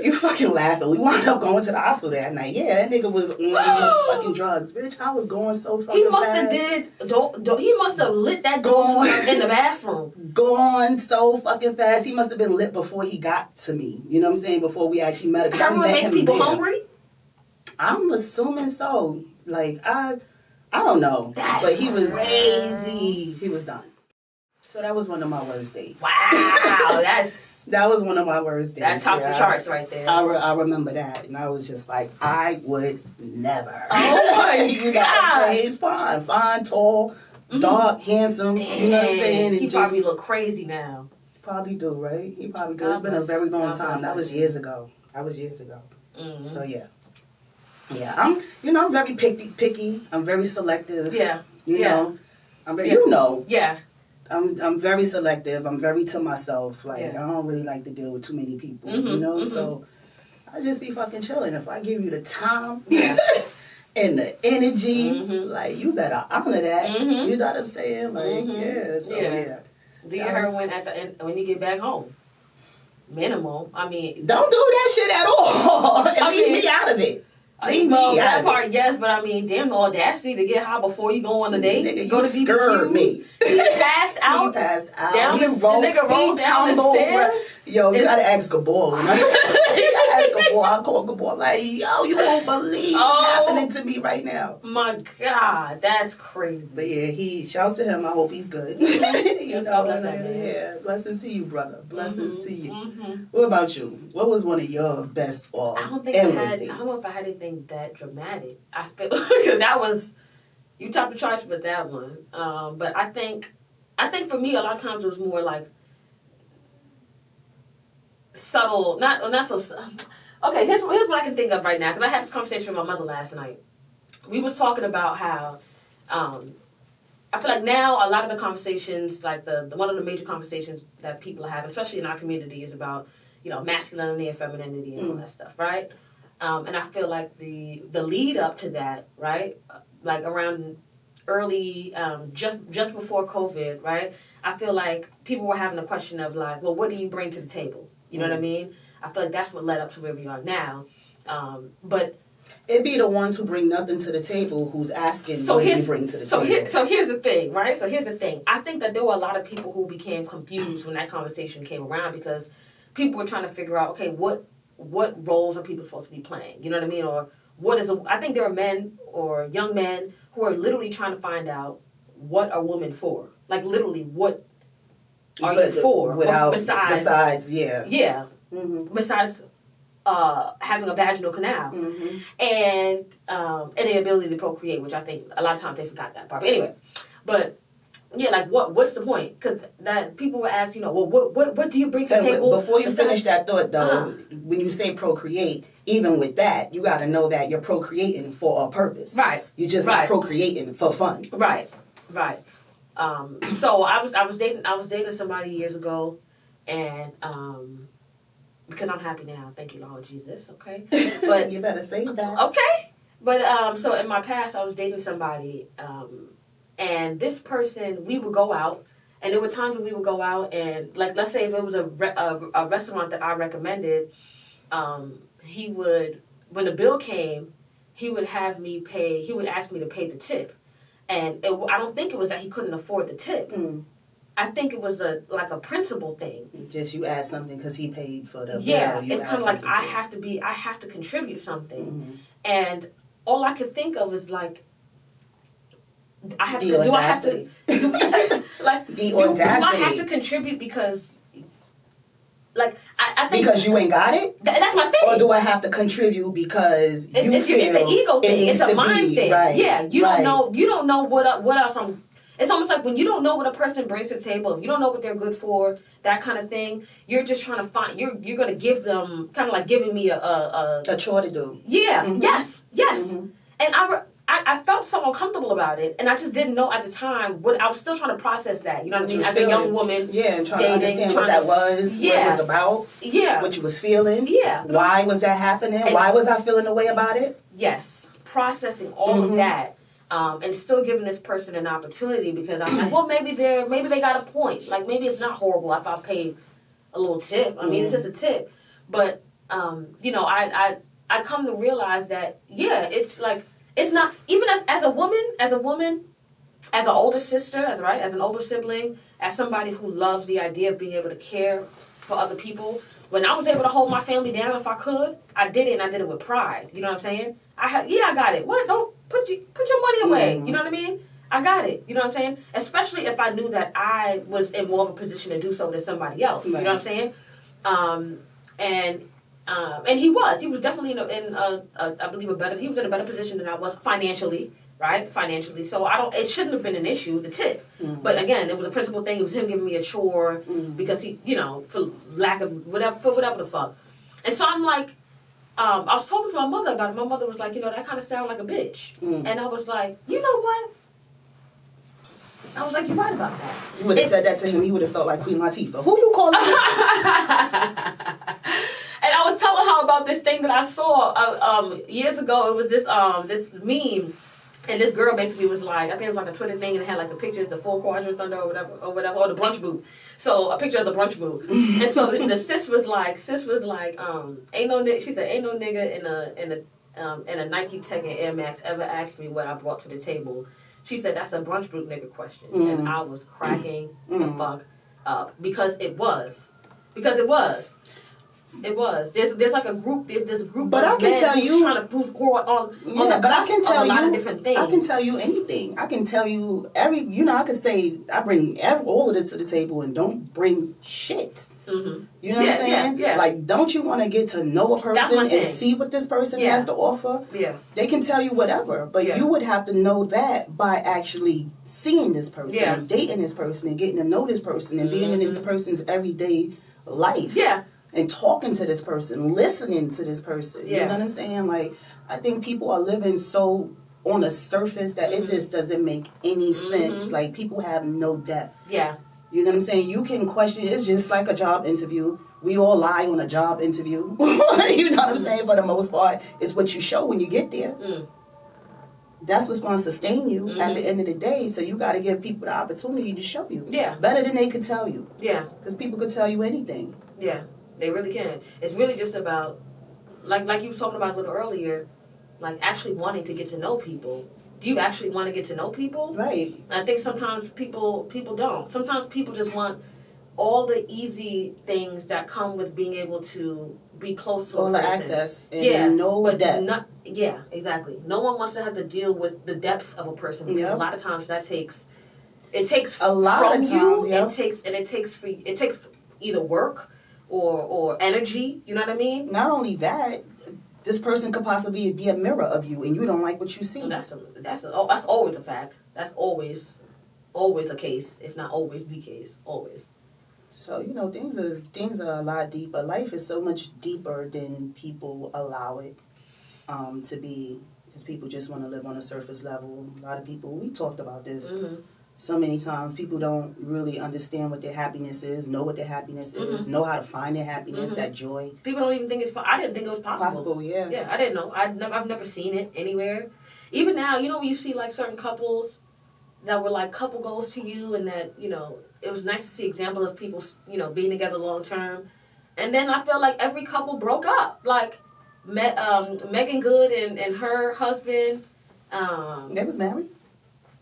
Speaker 2: you fucking laughing. We wound up going to the hospital that night. Yeah, that nigga was on fucking drugs, bitch. I was going so fucking
Speaker 1: He must
Speaker 2: fast.
Speaker 1: he must have lit that door in the bathroom.
Speaker 2: Going so fucking fast. He must have been lit before he got to me. You know what I'm saying? Before we actually met.
Speaker 1: Heroin makes people hungry?
Speaker 2: I'm assuming so. Like, I don't know.
Speaker 1: That's
Speaker 2: but he was
Speaker 1: crazy.
Speaker 2: He was done. So that was one of my worst days.
Speaker 1: Wow,
Speaker 2: that was one of my worst days.
Speaker 1: That tops the charts right there.
Speaker 2: I remember that. And I was just like, I would never.
Speaker 1: Oh my
Speaker 2: you know what I'm saying? He's fine, tall, dark, handsome.
Speaker 1: Damn.
Speaker 2: You know what I'm saying? And
Speaker 1: he probably look crazy now.
Speaker 2: Probably do, right? He probably do. It's been a very long time. That was years ago. Mm-hmm. So yeah. Yeah, I'm very picky. I'm very selective.
Speaker 1: Yeah.
Speaker 2: You know? I'm very,
Speaker 1: Yeah.
Speaker 2: I'm very selective. I'm very to myself. Like,
Speaker 1: Yeah.
Speaker 2: I don't really like to deal with too many people, you know? So I just be fucking chilling. If I give you the time and the energy, like, you better honor that. You know what I'm saying? Like, yeah. So, yeah.
Speaker 1: Do your heroin at the end when you get back home. Minimal. I mean,
Speaker 2: don't do that shit at all. And leave me out of it.
Speaker 1: That part, yes, but I mean, damn, the audacity to get high before you go on the date.
Speaker 2: Nigga,
Speaker 1: go
Speaker 2: you
Speaker 1: to
Speaker 2: scared me.
Speaker 1: He passed out.
Speaker 2: He passed out.
Speaker 1: Down the nigga rolled down the stairs.
Speaker 2: Yo, you gotta ask Gabor. You gotta ask Gabor. I call Gabor like, yo, you won't believe what's happening to me right now.
Speaker 1: My God, that's crazy.
Speaker 2: But yeah, shouts to him. I hope he's good. You know, bless that man. Yeah, blessings to you, brother. Blessings to you. What about you? What was one of your best or
Speaker 1: I don't know if I had anything that dramatic. I feel because that was you topped the charts with that one. But I think for me a lot of times it was more like subtle, not so. Okay, here's what I can think of right now because I had this conversation with my mother last night. We was talking about how I feel like now a lot of the conversations, like the one of the major conversations that people have, especially in our community, is about masculinity and femininity and all that stuff, right? And I feel like the lead up to that, right, like around early, just before COVID, right, I feel like people were having a question of like, well, what do you bring to the table? You know what I mean? I feel like that's what led up to where we are now. But
Speaker 2: it be the ones who bring nothing to the table who's asking what do you bring to the table.
Speaker 1: So here's the thing, right? So here's the thing. I think that there were a lot of people who became confused when that conversation came around because people were trying to figure out, okay, what roles are people supposed to be playing? You know what I mean? Or I think there are men or young men who are literally trying to find out what are women for. Like literally, what are you for? Besides, yeah. Yeah. Besides having a vaginal canal and the ability to procreate, which I think a lot of times they forgot that part. But anyway, yeah, like what's the point? Because that people were asked, well, what do you bring to the table?
Speaker 2: Before you finish that thought, though, when you say procreate, even with that, you got to know that you're procreating for a purpose. Right. You're just not procreating for fun.
Speaker 1: Right. Right. So I was dating somebody years ago, and because I'm happy now, thank you, Lord Jesus. Okay, but
Speaker 2: you better say that.
Speaker 1: Okay, but so in my past, I was dating somebody, and this person, we would go out, and there were times when we would go out, and like let's say if it was a restaurant that I recommended, he would, when the bill came, he would have me pay. He would ask me to pay the tip, and I don't think it was that he couldn't afford the tip. I think it was a principle thing.
Speaker 2: Just you add something because he paid for the bill.
Speaker 1: It's kind of like I have to contribute something, and all I could think of is like do I have to contribute because like I think
Speaker 2: because you ain't got it.
Speaker 1: That's my thing.
Speaker 2: Or do I have to contribute because you
Speaker 1: it's an ego thing. It's a mind thing. Right. Yeah, you don't know what else I'm. It's almost like when you don't know what a person brings to the table, if you don't know what they're good for, that kind of thing, you're just trying to find. You're going to give them kind of like giving me a
Speaker 2: chore to do.
Speaker 1: Yeah. Yes. And I felt so uncomfortable about it, and I just didn't know at the time what I was still trying to process that. You know what I mean? As a young woman,
Speaker 2: and trying to understand what that was, what it was about, what you was feeling, why was that happening, why was I feeling the way about it?
Speaker 1: Yes, processing all of that. And still giving this person an opportunity because I'm like, well, maybe they got a point. Like maybe it's not horrible if I pay a little tip. I mean, it's just a tip. But I come to realize that it's like it's not even as a woman, as an older sister, as an older sibling, as somebody who loves the idea of being able to care for other people. When I was able to hold my family down if I could, I did it, and I did it with pride. You know what I'm saying? I got it. What? Don't put your money away. You know what I mean? I got it. You know what I'm saying? Especially if I knew that I was in more of a position to do so than somebody else. Right. You know what I'm saying? And he was definitely I believe he was in a better position than I was financially. Right? Financially. So it shouldn't have been an issue, the tip. But again, it was a principal thing. It was him giving me a chore because he, for lack of whatever the fuck. And so I'm like, I was talking to my mother about it. My mother was like, that kind of sound like a bitch. And I was like, you know what? I was like, you're right about that.
Speaker 2: You would have said that to him, he would have felt like Queen Latifah. Who you calling?
Speaker 1: And I was telling her about this thing that I saw years ago. It was this meme, and this girl basically was like, I think it was like a Twitter thing, and it had like the pictures, the 4 quadrants under or whatever, or the brunch booth. So a picture of the brunch booth. And so the sis was like, ain't no nigga. She said, ain't no nigga in a Nike Tech and Air Max ever asked me what I brought to the table. She said, that's a brunch booth nigga question. And I was cracking the fuck up. Because it was. It was. There's like a group. There's a group.
Speaker 2: But
Speaker 1: of
Speaker 2: I can
Speaker 1: men
Speaker 2: tell
Speaker 1: who's
Speaker 2: you
Speaker 1: trying to on the
Speaker 2: but I can tell
Speaker 1: a lot
Speaker 2: you
Speaker 1: of different things.
Speaker 2: I can tell you anything. I can tell you I could say I bring all of this to the table and don't bring shit. Mm-hmm. You know what I'm saying?
Speaker 1: Yeah.
Speaker 2: Like, don't you want to get to know a person and see what this person has to offer?
Speaker 1: Yeah.
Speaker 2: They can tell you whatever, but you would have to know that by actually seeing this person and dating this person and getting to know this person and being in this person's everyday life.
Speaker 1: Yeah.
Speaker 2: And talking to this person, listening to this person. You know what I'm saying? Like, I think people are living so on a surface that it just doesn't make any sense. Like, people have no depth.
Speaker 1: Yeah.
Speaker 2: You know what I'm saying? You can question. It's just like a job interview. We all lie on a job interview. You know what I'm saying? For the most part, it's what you show when you get there. That's what's going to sustain you at the end of the day. So you got to give people the opportunity to show you.
Speaker 1: Yeah.
Speaker 2: Better than they could tell you.
Speaker 1: Yeah.
Speaker 2: Because people could tell you anything.
Speaker 1: Yeah. They really can. It's really just about, like you were talking about a little earlier, like actually wanting to get to know people. Do you actually want to get to know people?
Speaker 2: Right.
Speaker 1: I think sometimes people don't. Sometimes people just want all the easy things that come with being able to be close to a person.
Speaker 2: All the access and no depth.
Speaker 1: Yeah, exactly. No one wants to have to deal with the depth of a person because a lot of times it takes
Speaker 2: a lot
Speaker 1: from
Speaker 2: of
Speaker 1: you.
Speaker 2: times,
Speaker 1: It takes either work or energy. You know what I mean?
Speaker 2: Not only that, this person could possibly be a mirror of you, and you don't like what you see.
Speaker 1: That's always a fact. That's always a case, if not always the case. Always.
Speaker 2: So things are a lot deeper. Life is so much deeper than people allow it to be. Because people just want to live on a surface level. A lot of people. We talked about this. So many times people don't really understand what their happiness is, know what their happiness is, know how to find their happiness, that joy.
Speaker 1: People don't even think it's I didn't think it was possible.
Speaker 2: Yeah.
Speaker 1: Yeah, I didn't know. I've never seen it anywhere. Even now, when you see like certain couples that were like couple goals to you and that, it was nice to see example of people, being together long term. And then I feel like every couple broke up. Like Megan Good and her husband.
Speaker 2: They was married?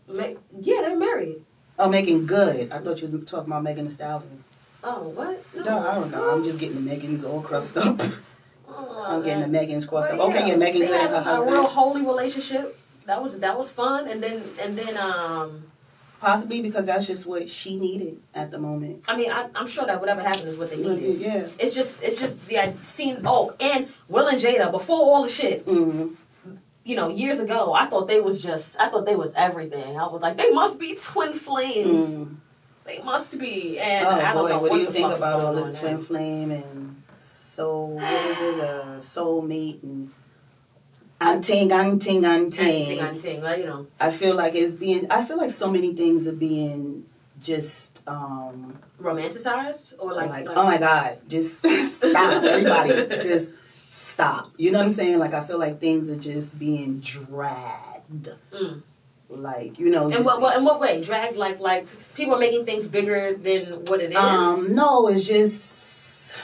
Speaker 1: Yeah, they're married.
Speaker 2: Oh, Megan Good. I thought you was talking about Megan Thee Stallion.
Speaker 1: Oh, what?
Speaker 2: No, I don't know. I'm just getting the Megans all crossed up. I'm getting the Megans crossed up.
Speaker 1: Yeah.
Speaker 2: Okay, yeah, Megan Good and her husband.
Speaker 1: A real holy relationship. That was fun. And then
Speaker 2: possibly because that's just what she needed at the moment.
Speaker 1: I mean, I'm sure that whatever happened is what they needed.
Speaker 2: Yeah.
Speaker 1: It's just the scene. Oh, and Will and Jada before all the shit. Years ago, I thought they was everything. I was like, they must be twin flames. They must be. And I don't know
Speaker 2: what do you think about all this twin flame and soulmate and anting.
Speaker 1: Well,
Speaker 2: I feel like so many things are being just
Speaker 1: romanticized or like
Speaker 2: oh my God, just stop, everybody, just stop. You know what I'm saying? Like, I feel like things are just being dragged. Like,
Speaker 1: In what way? Dragged like people are making things bigger than what it is?
Speaker 2: No, it's just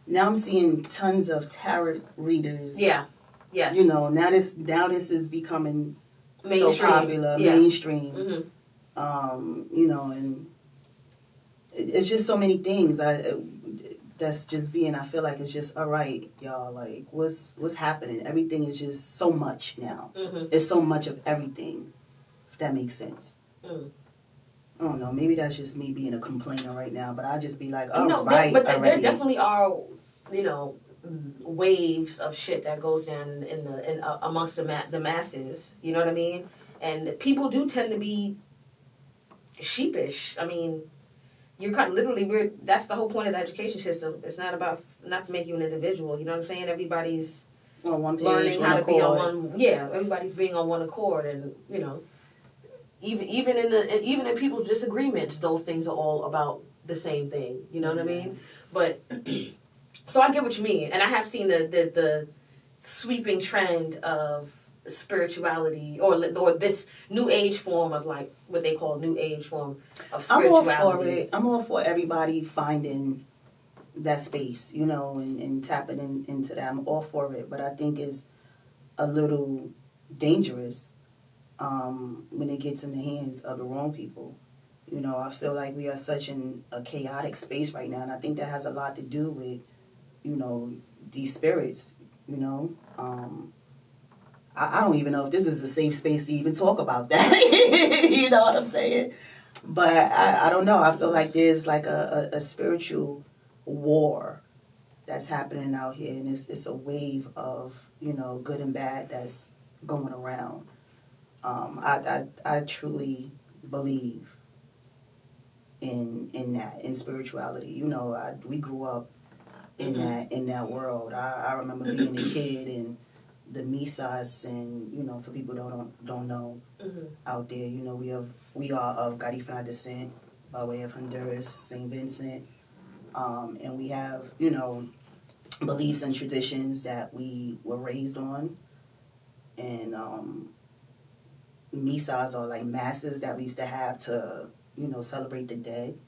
Speaker 2: now I'm seeing tons of tarot readers.
Speaker 1: Yeah. Yes.
Speaker 2: Now this is becoming mainstream. So popular, mainstream. And it's just so many things. That's just being. I feel like it's just all right, y'all. Like, what's happening? Everything is just so much now. It's so much of everything. If that makes sense. I don't know. Maybe that's just me being a complainer right now. But I just be like,
Speaker 1: there definitely are, waves of shit that goes down in amongst the masses. You know what I mean? And people do tend to be sheepish. I mean, you're kind of literally that's the whole point of the education system. It's not to make you an individual. You know what I'm saying? Everybody's
Speaker 2: on one page,
Speaker 1: learning how to be on one. Yeah, everybody's being on one accord, and even in people's disagreements, those things are all about the same thing. You know what I mean? But so I get what you mean, and I have seen the sweeping trend of spirituality or this new age form of like what they call new age form of spirituality.
Speaker 2: I'm all for it. I'm all for everybody finding that space, you know, and tapping into that. I'm all for it, but I think it's a little dangerous when it gets in the hands of the wrong people. You know, I feel like we are such in a chaotic space right now, and I think that has a lot to do with, you know, these spirits, you know. I don't even know if this is a safe space to even talk about that. You know what I'm saying? But I don't know. I feel like there's like a spiritual war that's happening out here, and it's a wave of, you know, good and bad that's going around. I truly believe in that, in spirituality. You know, we grew up in that world. I remember being a kid and the misas, and you know, for people who don't know out there, you know, we are of Garifuna descent by way of Honduras, St. Vincent, and we have, you know, beliefs and traditions that we were raised on, and misas are like masses that we used to have to, you know, celebrate the dead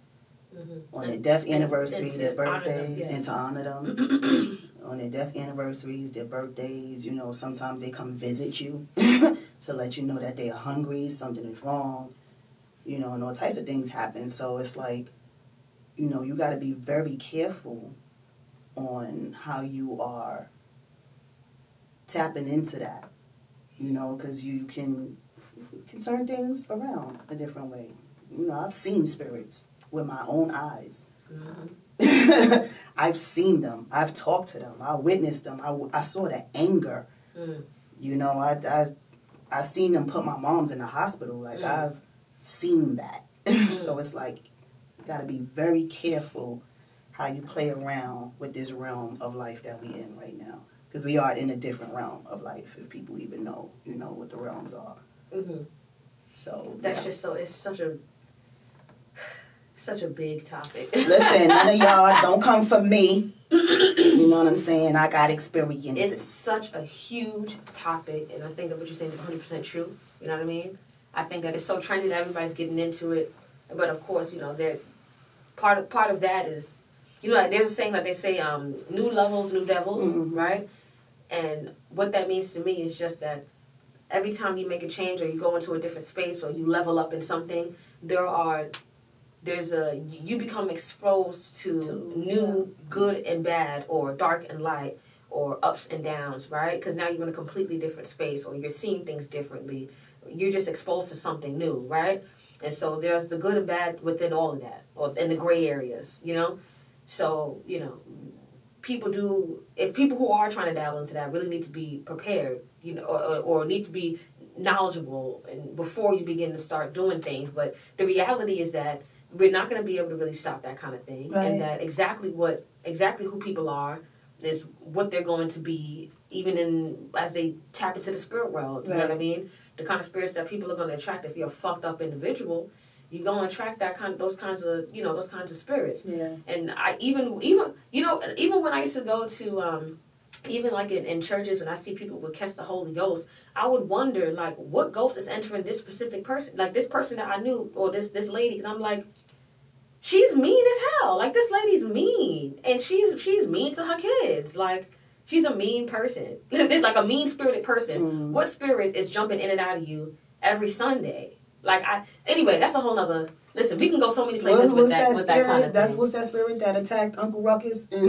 Speaker 2: on their death anniversaries, their birthdays, and to honor them. On their death anniversaries, their birthdays, you know, sometimes they come visit you to let you know that they are hungry, something is wrong, you know, and all types of things happen. So it's like, you know, you got to be very careful on how you are tapping into that, you know, because you can turn things around a different way. You know, I've seen spirits with my own eyes. I've seen them. I've talked to them. I witnessed them. I saw the anger. You know, I seen them put my mom's in the hospital. Like, I've seen that. So it's like, you got to be very careful how you play around with this realm of life that we in right now. Because we are in a different realm of life, if people even know, you know, what the realms are. So
Speaker 1: that's just so, it's such a big topic.
Speaker 2: Listen, none of y'all don't come for me. You know what I'm saying? I got experiences.
Speaker 1: It's such a huge topic, and I think that what you're saying is 100% true. You know what I mean? I think that it's so trendy that everybody's getting into it. But of course, you know, part of that is, you know, like there's a saying that they say, new levels, new devils, right? And what that means to me is just that every time you make a change or you go into a different space or you level up in something, you become exposed to new good and bad, or dark and light, or ups and downs, right? Because now you're in a completely different space, or you're seeing things differently. You're just exposed to something new, right? And so there's the good and bad within all of that, or in the gray areas, you know? So, you know, if people who are trying to dabble into that really need to be prepared, you know, or need to be knowledgeable and before you begin to start doing things. But the reality is that we're not going to be able to really stop that kind of thing. Right. And that exactly who people are is what they're going to be, even as they tap into the spirit world. You know what I mean? The kind of spirits that people are going to attract. If you're a fucked up individual, you're going to attract those kinds of spirits. Yeah. And I even when I used to go to even like in churches, when I see people would catch the Holy Ghost, I would wonder like what ghost is entering this specific person, like this person that I knew, or this lady, and I'm like, she's mean as hell. Like, this lady's mean, and she's mean to her kids. Like, she's a mean person, like a mean spirited person. What spirit is jumping in and out of you every Sunday? Like, anyway, that's a whole nother. Listen, we can go so many places with that kind of thing.
Speaker 2: What's that spirit that attacked Uncle Ruckus?
Speaker 1: Wait.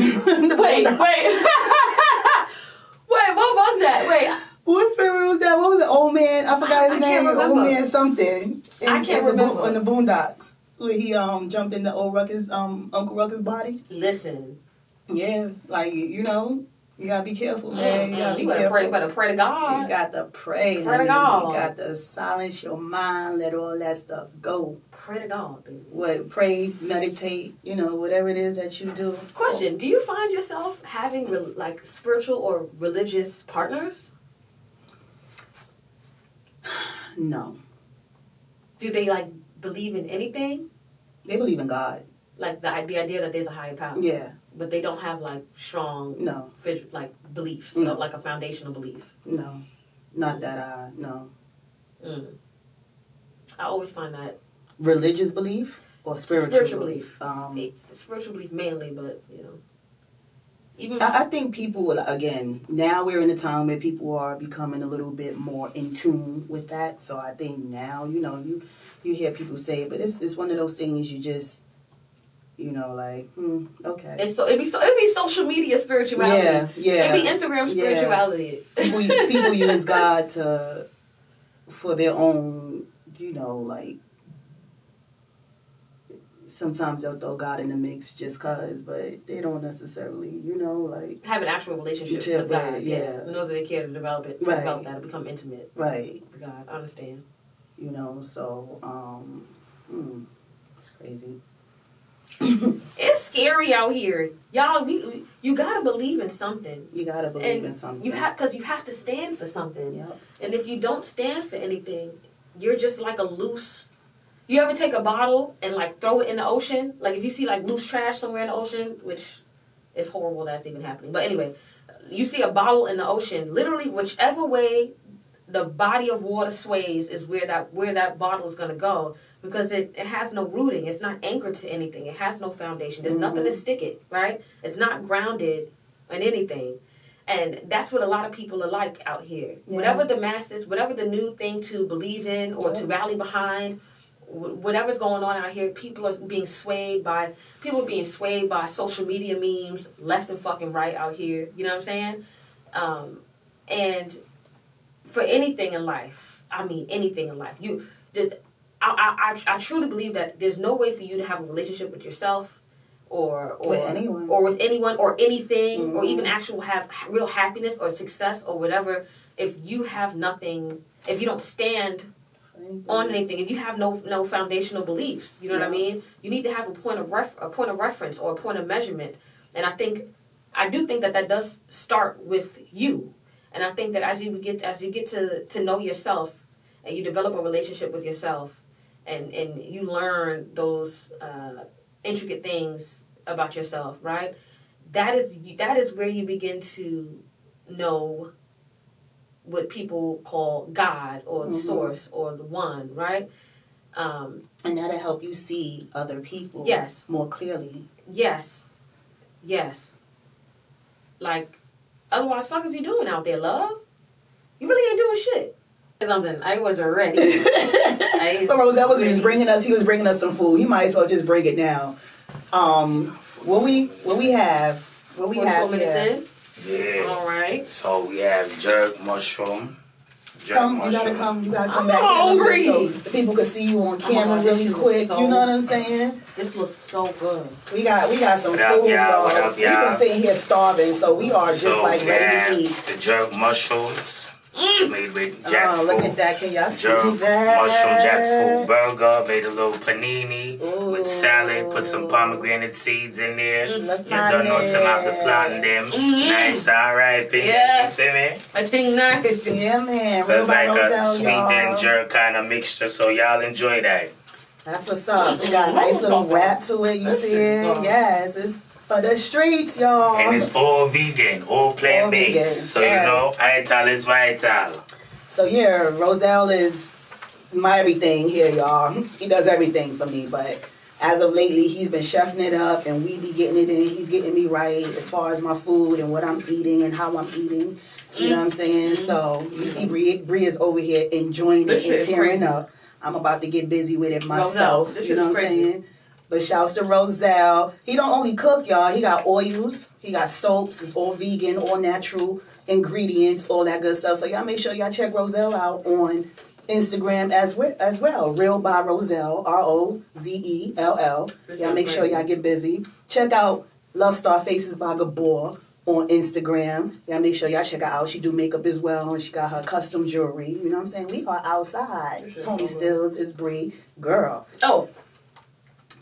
Speaker 1: Wait, what was that? Wait.
Speaker 2: What spirit was that? What was it? Old man? I forgot his name. Old man something.
Speaker 1: I can't remember.
Speaker 2: On the Boondocks, where he jumped into old Ruckus, Uncle Ruckus' body.
Speaker 1: Listen.
Speaker 2: Yeah, like, you know, you gotta be careful, man. You gotta be
Speaker 1: careful. You better pray to God.
Speaker 2: You got to pray.
Speaker 1: Pray to God.
Speaker 2: You got to silence your mind, let all that stuff go.
Speaker 1: Pray to God, baby.
Speaker 2: Pray, meditate, you know, whatever it is that you do.
Speaker 1: Question, do you find yourself having, like, spiritual or religious partners?
Speaker 2: No.
Speaker 1: do they like believe in anything?
Speaker 2: They believe in God.
Speaker 1: Like the idea that there's a higher power.
Speaker 2: Yeah.
Speaker 1: But they don't have like strong, like beliefs,
Speaker 2: no.
Speaker 1: like a foundational belief.
Speaker 2: No, not that no.
Speaker 1: I always find that
Speaker 2: religious belief or spiritual
Speaker 1: belief. Spiritual belief mainly, but you know, even
Speaker 2: I think people again now we're in a time where people are becoming a little bit more in tune with that. So I think now you hear people say it, but it's one of those things you just. Like, okay.
Speaker 1: It'd be social media spirituality.
Speaker 2: Yeah.
Speaker 1: It'd be Instagram spirituality.
Speaker 2: Yeah. People use God for their own, like, sometimes they'll throw God in the mix just cause, but they don't necessarily, like...
Speaker 1: have an actual relationship with God. Yeah. Know that they care to develop it, develop that, and become intimate.
Speaker 2: Right.
Speaker 1: With God, I understand.
Speaker 2: So, it's crazy.
Speaker 1: It's scary out here, y'all. You gotta believe in something.
Speaker 2: You gotta believe in something.
Speaker 1: Because you have to stand for something.
Speaker 2: Yep.
Speaker 1: And if you don't stand for anything, you're just like a loose. You ever take a bottle and like throw it in the ocean? Like if you see like loose trash somewhere in the ocean, which is horrible that's even happening. But anyway, you see a bottle in the ocean. Literally, whichever way the body of water sways is where that bottle is gonna go. Because it has no rooting. It's not anchored to anything. It has no foundation. There's nothing to stick it, right? It's not grounded in anything. And that's what a lot of people are like out here. Yeah. Whatever the masses, whatever the new thing to believe in or to rally behind, whatever's going on out here, people are being swayed by social media memes left and fucking right out here. You know what I'm saying? And for anything in life, I truly believe that there's no way for you to have a relationship with yourself or with anyone or anything or even have real happiness or success or whatever if you have nothing, if you don't stand on anything, if you have no foundational beliefs. You know what I mean? You need to have a point of reference or a point of measurement. And I do think that does start with you. And I think that as you get to know yourself and you develop a relationship with yourself, and you learn those intricate things about yourself, right? That is where you begin to know what people call God or the source or the one, right?
Speaker 2: And that'll help you see other people more clearly.
Speaker 1: Yes. Like, otherwise, fuck is you doing out there, love? You really ain't doing shit. Something. I wasn't ready.
Speaker 2: But Roselle was bringing us some food. He might as well just bring it now. What we have 4
Speaker 1: minutes
Speaker 3: in? Yeah.
Speaker 1: All right.
Speaker 3: So we have jerk mushroom.
Speaker 2: You gotta come back
Speaker 1: hungry.
Speaker 2: So the people can see you on camera really quick. You know what I'm saying?
Speaker 1: This looks so good.
Speaker 2: We got some food, y'all. We've been sitting here starving, so we are just ready to eat.
Speaker 3: The jerk mushrooms. Made with jackfruit.
Speaker 2: Look at that. Can y'all see
Speaker 3: jerk,
Speaker 2: that?
Speaker 3: Mushroom jackfruit burger. Made a little panini with salad. Put some pomegranate seeds in there. You don't know some of the planting them. Nice, alright.
Speaker 1: Yeah.
Speaker 3: You see me?
Speaker 1: I think nice.
Speaker 2: Yeah, man.
Speaker 3: So it's like a sweet and jerk kind of mixture. So y'all enjoy that.
Speaker 2: That's what's up. We got a nice little wrap to it. You see it? Yes. It's for the streets, y'all.
Speaker 3: And it's all vegan, all plant-based. So, vital is vital.
Speaker 2: So, here, Roselle is my everything here, y'all. He does everything for me. But as of lately, he's been chefing it up, and we be getting it in. He's getting me right as far as my food and what I'm eating and how I'm eating. You know what I'm saying? So, you see Bri is over here enjoying it and tearing up. I'm about to get busy with it myself. You know what I'm saying? But shouts to Roselle. He don't only cook, y'all. He got oils. He got soaps. It's all vegan, all natural ingredients, all that good stuff. So y'all make sure y'all check Roselle out on Instagram as well. Real by Roselle. Rozell. Y'all make sure y'all get busy. Check out Love Star Faces by Gabor on Instagram. Y'all make sure y'all check her out. She do makeup as well, and she got her custom jewelry. You know what I'm saying? We are outside. ToniSteelz Bri. Girl.
Speaker 1: Oh.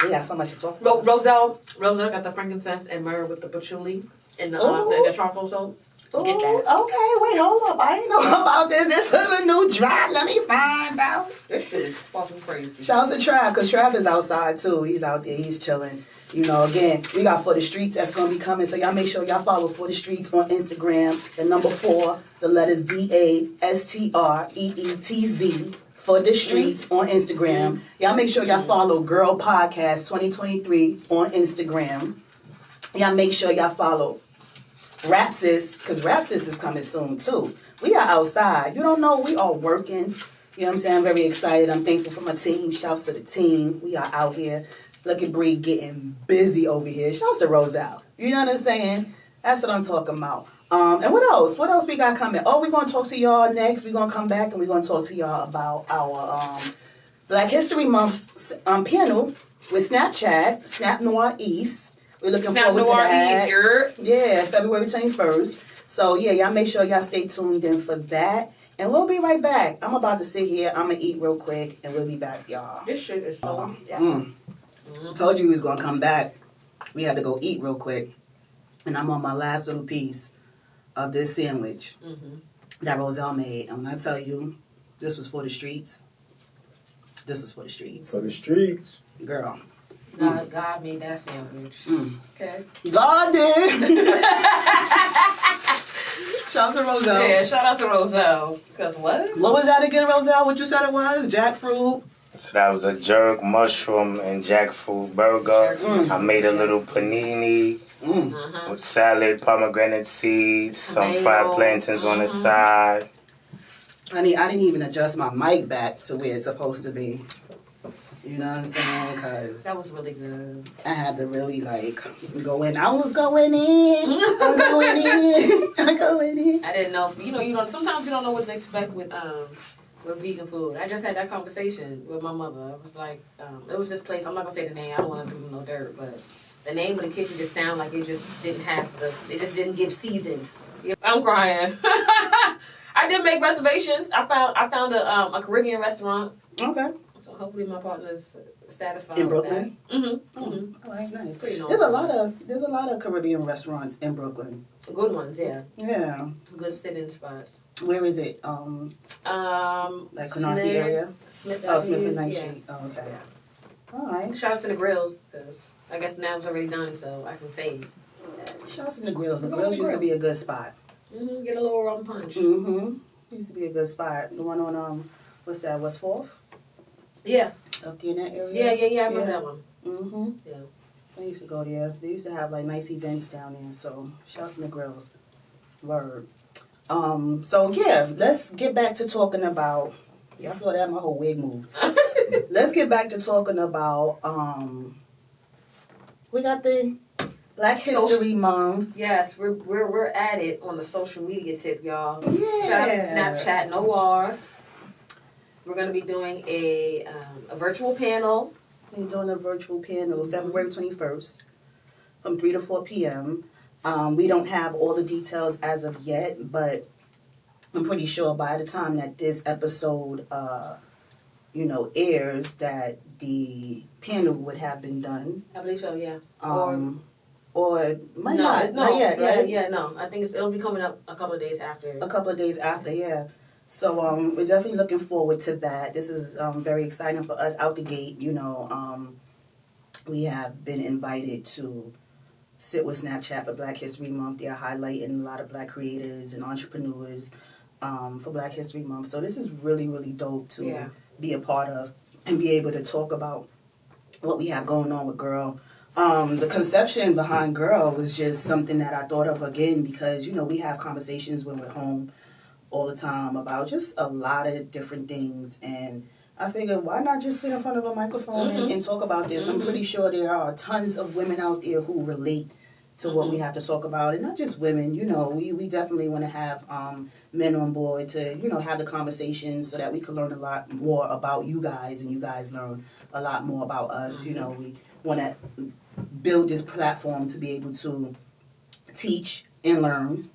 Speaker 2: We got so much to talk about.
Speaker 1: Roselle got the frankincense and myrrh with the patchouli and the charcoal soap.
Speaker 2: Ooh,
Speaker 1: Get that.
Speaker 2: Okay, wait, hold up. I ain't know about this. This is a new drop. Let me find out.
Speaker 1: This shit is fucking crazy.
Speaker 2: Shouts to Trav, because Trav is outside too. He's out there. He's chilling. You know, again, we got For the Streets that's going to be coming. So y'all make sure y'all follow For the Streets on Instagram. The number 4, the letters DASTREETZ. For the Streets on Instagram. Y'all make sure y'all follow Girl Podcast 2023 on Instagram. Y'all make sure y'all follow Rapsis, because Rapsis is coming soon too. We are outside. You don't know, we are working. You know what I'm saying? I'm very excited. I'm thankful for my team. Shouts to the team. We are out here. Look at Bri getting busy over here. Shouts to Roselle. You know what I'm saying? That's what I'm talking about. And what else? What else we got coming? Oh, we're going to talk to y'all next. We're going to come back and we're going to talk to y'all about our Black History Month panel with Snapchat, Snap Noir East. We're looking forward to that. Yeah, February 21st. So, yeah, y'all make sure y'all stay tuned in for that. And we'll be right back. I'm about to sit here. I'm going to eat real quick, and we'll be back, y'all.
Speaker 1: This shit is so...
Speaker 2: Told you we was going to come back. We had to go eat real quick. And I'm on my last little piece of this sandwich that Roselle made. And when I tell you, this was for the streets. This was for the streets.
Speaker 4: For the streets.
Speaker 2: Girl.
Speaker 1: God made that sandwich. Okay.
Speaker 2: God did. Shout out to Roselle.
Speaker 1: Yeah, shout out to Roselle. Because what?
Speaker 2: What was that again, Roselle? What you said it was? Jackfruit?
Speaker 3: So that was a jerk, mushroom, and jackfruit burger. I made a little panini with salad, pomegranate seeds, some fried plantains on the side.
Speaker 2: Honey, I didn't even adjust my mic back to where it's supposed to be. You know what I'm saying? Because
Speaker 1: that was really good.
Speaker 2: I had to really, go in. I was going in. I'm going in. I'm going in.
Speaker 1: I didn't know. Sometimes you don't know what to expect with vegan food. I just had that conversation with my mother. I was like, it was this place. I'm not going to say the name. I don't want to do no dirt. But the name of the kitchen just sounded like it just didn't have it just didn't give season. I'm crying. I did make reservations. I found a Caribbean restaurant.
Speaker 2: Okay.
Speaker 1: So hopefully my partner's satisfied
Speaker 2: in
Speaker 1: with
Speaker 2: Brooklyn?
Speaker 1: that. Mm-hmm.
Speaker 2: All right, nice.
Speaker 1: There's
Speaker 2: a lot of Caribbean restaurants in Brooklyn.
Speaker 1: Good ones, yeah.
Speaker 2: Yeah.
Speaker 1: Good sit-in spots.
Speaker 2: Where is it? Like Canarsie area?
Speaker 1: Smith
Speaker 2: and Night
Speaker 1: yeah.
Speaker 2: Oh, okay.
Speaker 1: Yeah.
Speaker 2: All right.
Speaker 1: Shout out to the grills, because I guess now it's already done, so I can say
Speaker 2: Shout out to the grills. The grills used to be a good spot.
Speaker 1: Get a little rum punch.
Speaker 2: Used to be a good spot. The one on, what's that, West 4th?
Speaker 1: Yeah.
Speaker 2: Up there in that area?
Speaker 1: Yeah, I remember that one. Yeah.
Speaker 2: I used to go there. They used to have nice events down there. So shouts to the grills. Word. So yeah, let's get back to talking about. Y'all saw that, my whole wig moved. Let's get back to talking about. We got the Black History Month.
Speaker 1: Yes, we're at it on the social media tip, y'all.
Speaker 2: Yeah.
Speaker 1: Shout out to Snapchat Noir. We're going to be doing a virtual panel.
Speaker 2: We're doing a virtual panel February 21st from 3 to 4 p.m. We don't have all the details as of yet, but I'm pretty sure by the time that this episode, airs, that the panel would have been done.
Speaker 1: I believe so, yeah.
Speaker 2: Or might not yet, right?
Speaker 1: Yeah, no. I think it'll be coming up a couple of days after.
Speaker 2: A couple of days after, yeah. So we're definitely looking forward to that. This is very exciting for us out the gate. We have been invited to sit with Snapchat for Black History Month. They are highlighting a lot of Black creators and entrepreneurs for Black History Month. So this is really, really dope to be a part of and be able to talk about what we have going on with Girl. The conception behind Girl was just something that I thought of again because, we have conversations when we're home all the time about just a lot of different things. And I figured, why not just sit in front of a microphone and talk about this? I'm pretty sure there are tons of women out there who relate to what we have to talk about. And not just women, we definitely want to have men on board to, have the conversation so that we can learn a lot more about you guys and you guys learn a lot more about us. We want to build this platform to be able to teach and learn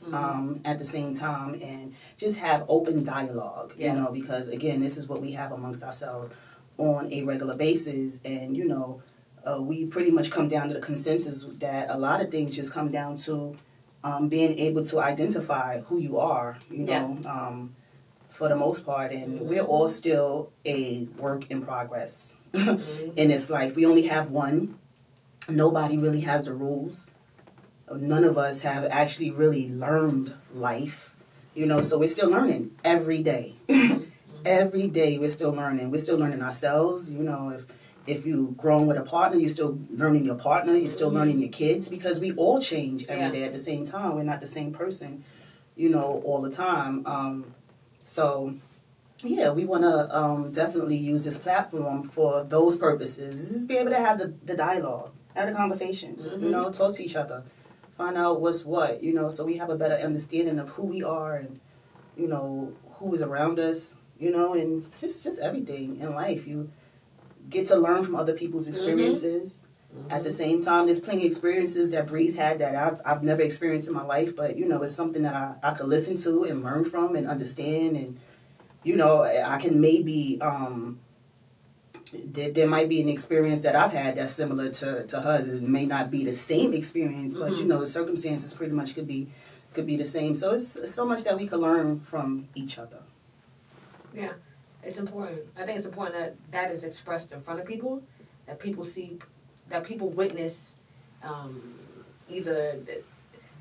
Speaker 2: at the same time and just have open dialogue, because, again, this is what we have amongst ourselves on a regular basis. And, we pretty much come down to the consensus that a lot of things just come down to being able to identify who you are, you know, for the most part. And we're all still a work in progress in this life. We only have one. Nobody really has the rules. None of us have actually really learned life, you know, so we're still learning every day. Every day we're still learning. We're still learning ourselves, you know. If you've grown with a partner, you're still learning your partner. You're still learning your kids, because we all change every day at the same time. We're not the same person, you know, all the time. So, yeah, we want to definitely use this platform for those purposes. Just be able to have the dialogue, have the conversation, you know, talk to each other, find out what's what, you know, so we have a better understanding of who we are and, you know, who is around us, you know, and just everything in life. You get to learn from other people's experiences. At the same time, there's plenty of experiences that Bri's had that I've never experienced in my life, but, you know, it's something that I could listen to and learn from and understand. And, you know, I can maybe, there might be an experience that I've had that's similar to hers. It may not be the same experience, but, you know, the circumstances pretty much could be the same. So it's so much that we can learn from each other.
Speaker 1: Yeah, it's important. I think it's important that is expressed in front of people, that people see, that people witness. Either,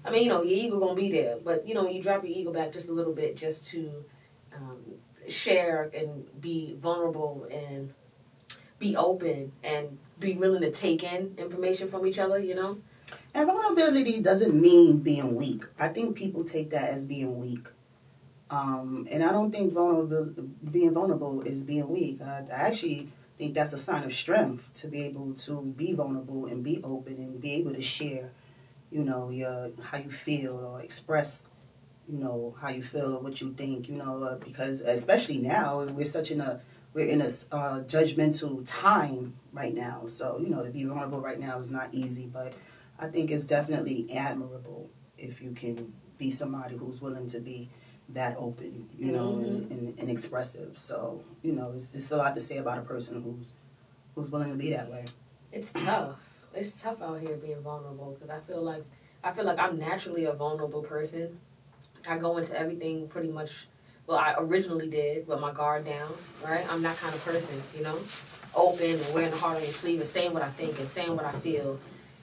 Speaker 1: I mean, you know, your ego gonna be there, but you know, you drop your ego back just a little bit, just to share and be vulnerable and be open and be willing to take in information from each other. You know,
Speaker 2: and vulnerability doesn't mean being weak. I think people take that as being weak. And I don't think being vulnerable is being weak. I actually think that's a sign of strength, to be able to be vulnerable and be open and be able to share, you know, how you feel, or express, you know, how you feel or what you think, you know, because especially now we're in a judgmental time right now. So, you know, to be vulnerable right now is not easy, but I think it's definitely admirable if you can be somebody who's willing to be that open, you know, and expressive. So, you know, it's a lot to say about a person who's willing to be that way.
Speaker 1: It's tough. It's tough out here being vulnerable, because I feel like I'm naturally a vulnerable person. I go into everything pretty much, well, I originally did, with my guard down, right? I'm that kind of person, you know, open and wearing the heart on your sleeve and saying what I think and saying what I feel.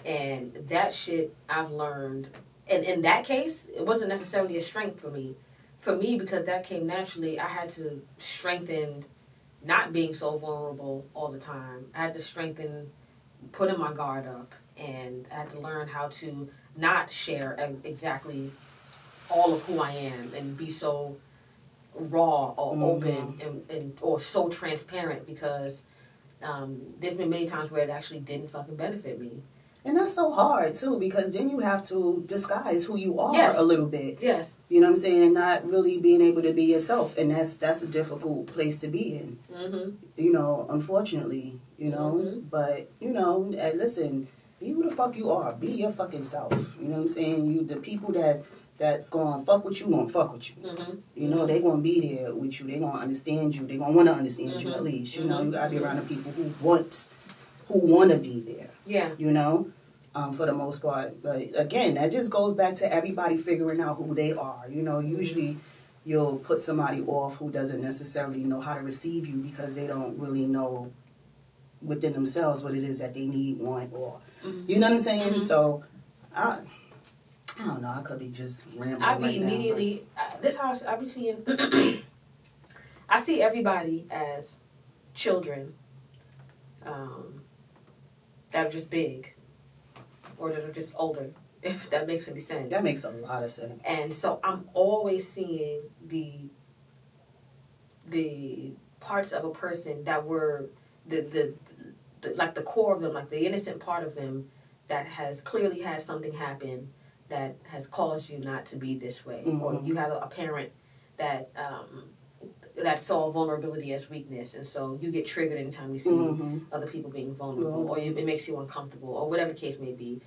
Speaker 1: And that shit I've learned, and in that case, it wasn't necessarily a strength for me. For me, because that came naturally, I had to strengthen not being so vulnerable all the time. I had to strengthen putting my guard up, and I had to learn how to not share exactly all of who I am and be so raw or open and or so transparent, because there's been many times where it actually didn't fucking benefit me.
Speaker 2: And that's so hard, too, because then you have to disguise who you are a little bit.
Speaker 1: Yes.
Speaker 2: You know what I'm saying? And not really being able to be yourself. And that's a difficult place to be in. You know, unfortunately, you know. But, you know, listen, be who the fuck you are. Be your fucking self. You know what I'm saying? The people that's going to fuck with you, going to fuck with you. You know, they going to be there with you. They going to understand you. They going to want to understand you, at least. You know, you got to be around the people who want to be there.
Speaker 1: Yeah.
Speaker 2: You know, for the most part. But again, that just goes back to everybody figuring out who they are. You know, usually you'll put somebody off who doesn't necessarily know how to receive you, because they don't really know within themselves what it is that they need, want, or you know what I'm saying? So I don't know. I could be just rambling.
Speaker 1: I be immediately. This house, I be seeing. I see everybody as children. That are just big, or that are just older, if that makes any sense.
Speaker 2: That makes a lot of sense.
Speaker 1: And so I'm always seeing the parts of a person that were the like the core of them, like the innocent part of them, that has clearly had something happen that has caused you not to be this way, or you have a parent that saw vulnerability as weakness, and so you get triggered anytime you see other people being vulnerable, or it makes you uncomfortable, or whatever the case may be.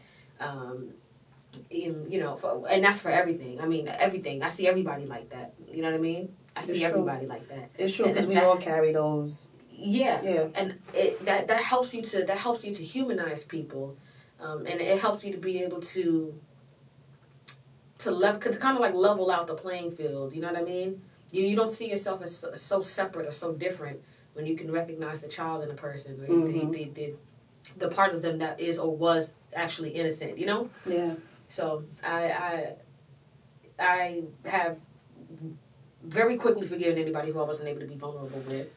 Speaker 1: You know, and that's for everything. I mean, everything. I see everybody like that. You know what I mean? I see everybody like that.
Speaker 2: It's true, because we all carry those.
Speaker 1: Yeah. And that helps you to humanize people, and it helps you to be able to to kind of like level out the playing field. You know what I mean? You don't see yourself as so separate or so different when you can recognize the child in a person, right? Mm-hmm. The part of them that is or was actually innocent. You know?
Speaker 2: Yeah.
Speaker 1: So I have very quickly forgiven anybody who I wasn't able to be vulnerable with.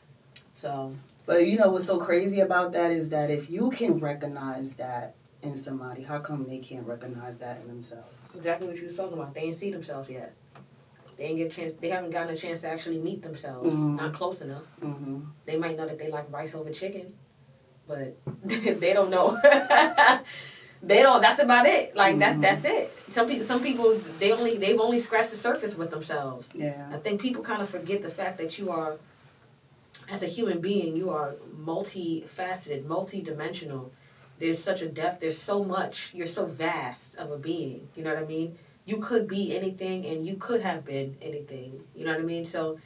Speaker 1: So.
Speaker 2: But you know what's so crazy about that is that if you can recognize that in somebody, how come they can't recognize that in themselves?
Speaker 1: Exactly what you was talking about. They ain't see themselves yet. They ain't get a chance. They haven't gotten a chance to actually meet themselves. Mm-hmm. Not close enough. Mm-hmm. They might know that they like rice over chicken, but they don't know. They don't. That's about it. Like that's it. Some people they've only scratched the surface with themselves.
Speaker 2: Yeah.
Speaker 1: I think people kind of forget the fact that you are, as a human being, you are multifaceted, multidimensional. There's such a depth. There's so much. You're so vast of a being. You know what I mean? You could be anything, and you could have been anything. You know what I mean? So,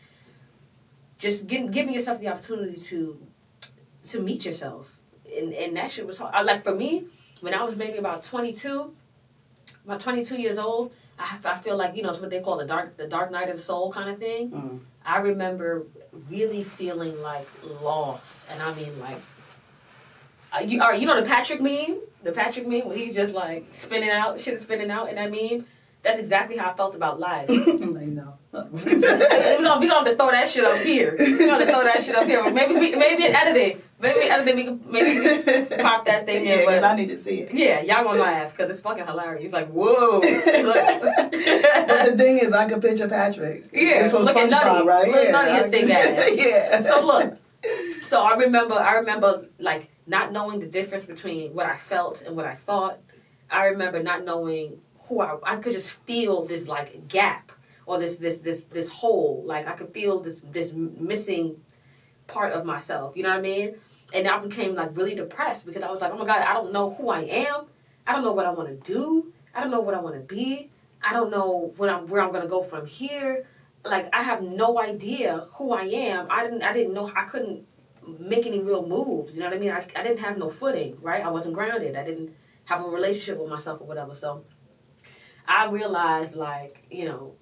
Speaker 1: just giving yourself the opportunity to meet yourself, and that shit was hard. Like for me, when I was maybe about 22 years old, I feel like, you know, it's what they call the dark night of the soul kind of thing. Mm. I remember really feeling like lost, and I mean like. You know the Patrick meme? The Patrick meme where he's just like spinning out, shit is spinning out, and I mean, that's exactly how I felt about life.
Speaker 2: I know.
Speaker 1: we gonna have to throw that shit up here. Maybe in editing. Maybe we can pop that thing in.
Speaker 2: But I need to see it.
Speaker 1: Yeah, y'all gonna laugh because it's fucking hilarious. He's like, whoa.
Speaker 2: But the thing is, I could picture Patrick.
Speaker 1: Yeah,
Speaker 2: it's from SpongeBob, right?
Speaker 1: Look nutty his thing ass.
Speaker 2: Yeah.
Speaker 1: So look. So I remember like not knowing the difference between what I felt and what I thought. I remember not knowing who I could just feel this like gap or this hole. Like I could feel this missing part of myself. You know what I mean? And I became like really depressed because I was like, oh my God, I don't know who I am. I don't know what I want to do. I don't know what I want to be. I don't know where I'm going to go from here. Like I have no idea who I am. I didn't know. I couldn't make any real moves. You know what I mean? I didn't have no footing, right? I wasn't grounded. I didn't have a relationship with myself or whatever. So I realized, like, you know,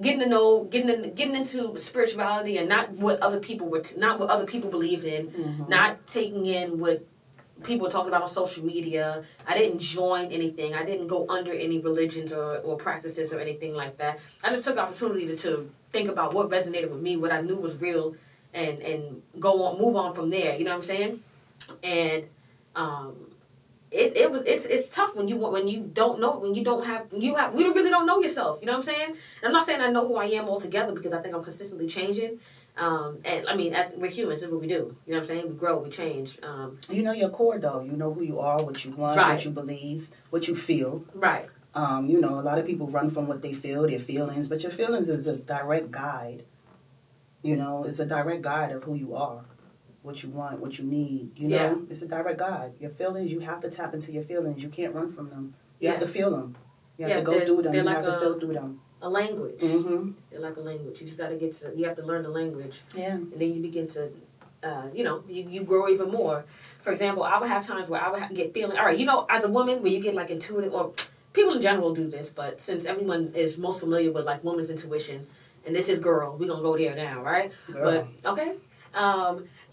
Speaker 1: getting into spirituality and not what other people believed in, mm-hmm. not taking in what people were talking about on social media. I didn't join anything. I didn't go under any religions or practices or anything like that. I just took the opportunity to think about what resonated with me, what I knew was real, and move on from there. You know what I'm saying? And it's tough when you don't know, we really don't know yourself. You know what I'm saying? And I'm not saying I know who I am altogether because I think I'm consistently changing. And I mean, we're humans. This is what we do. You know what I'm saying? We grow, we change.
Speaker 2: You know your core though. You know who you are, what you want, right. What you believe, what you feel.
Speaker 1: Right.
Speaker 2: You know, a lot of people run from what they feel, their feelings, but your feelings is a direct guide. You know, it's a direct guide of who you are, what you want, what you need. You know, yeah. It's a direct guide. Your feelings, you have to tap into your feelings. You can't run from them. You have to feel them. You have to go through them. You have to feel through them.
Speaker 1: A language.
Speaker 2: Mm-hmm.
Speaker 1: They're like a language. You just got to you have to learn the language.
Speaker 2: Yeah.
Speaker 1: And then you begin to, you grow even more. For example, I would have times where I would get feeling, all right, you know, as a woman, where you get like intuitive, or people in general do this, but since everyone is most familiar with like woman's intuition, and this is girl, we're going to go there now, right?
Speaker 2: Girl.
Speaker 1: But, okay.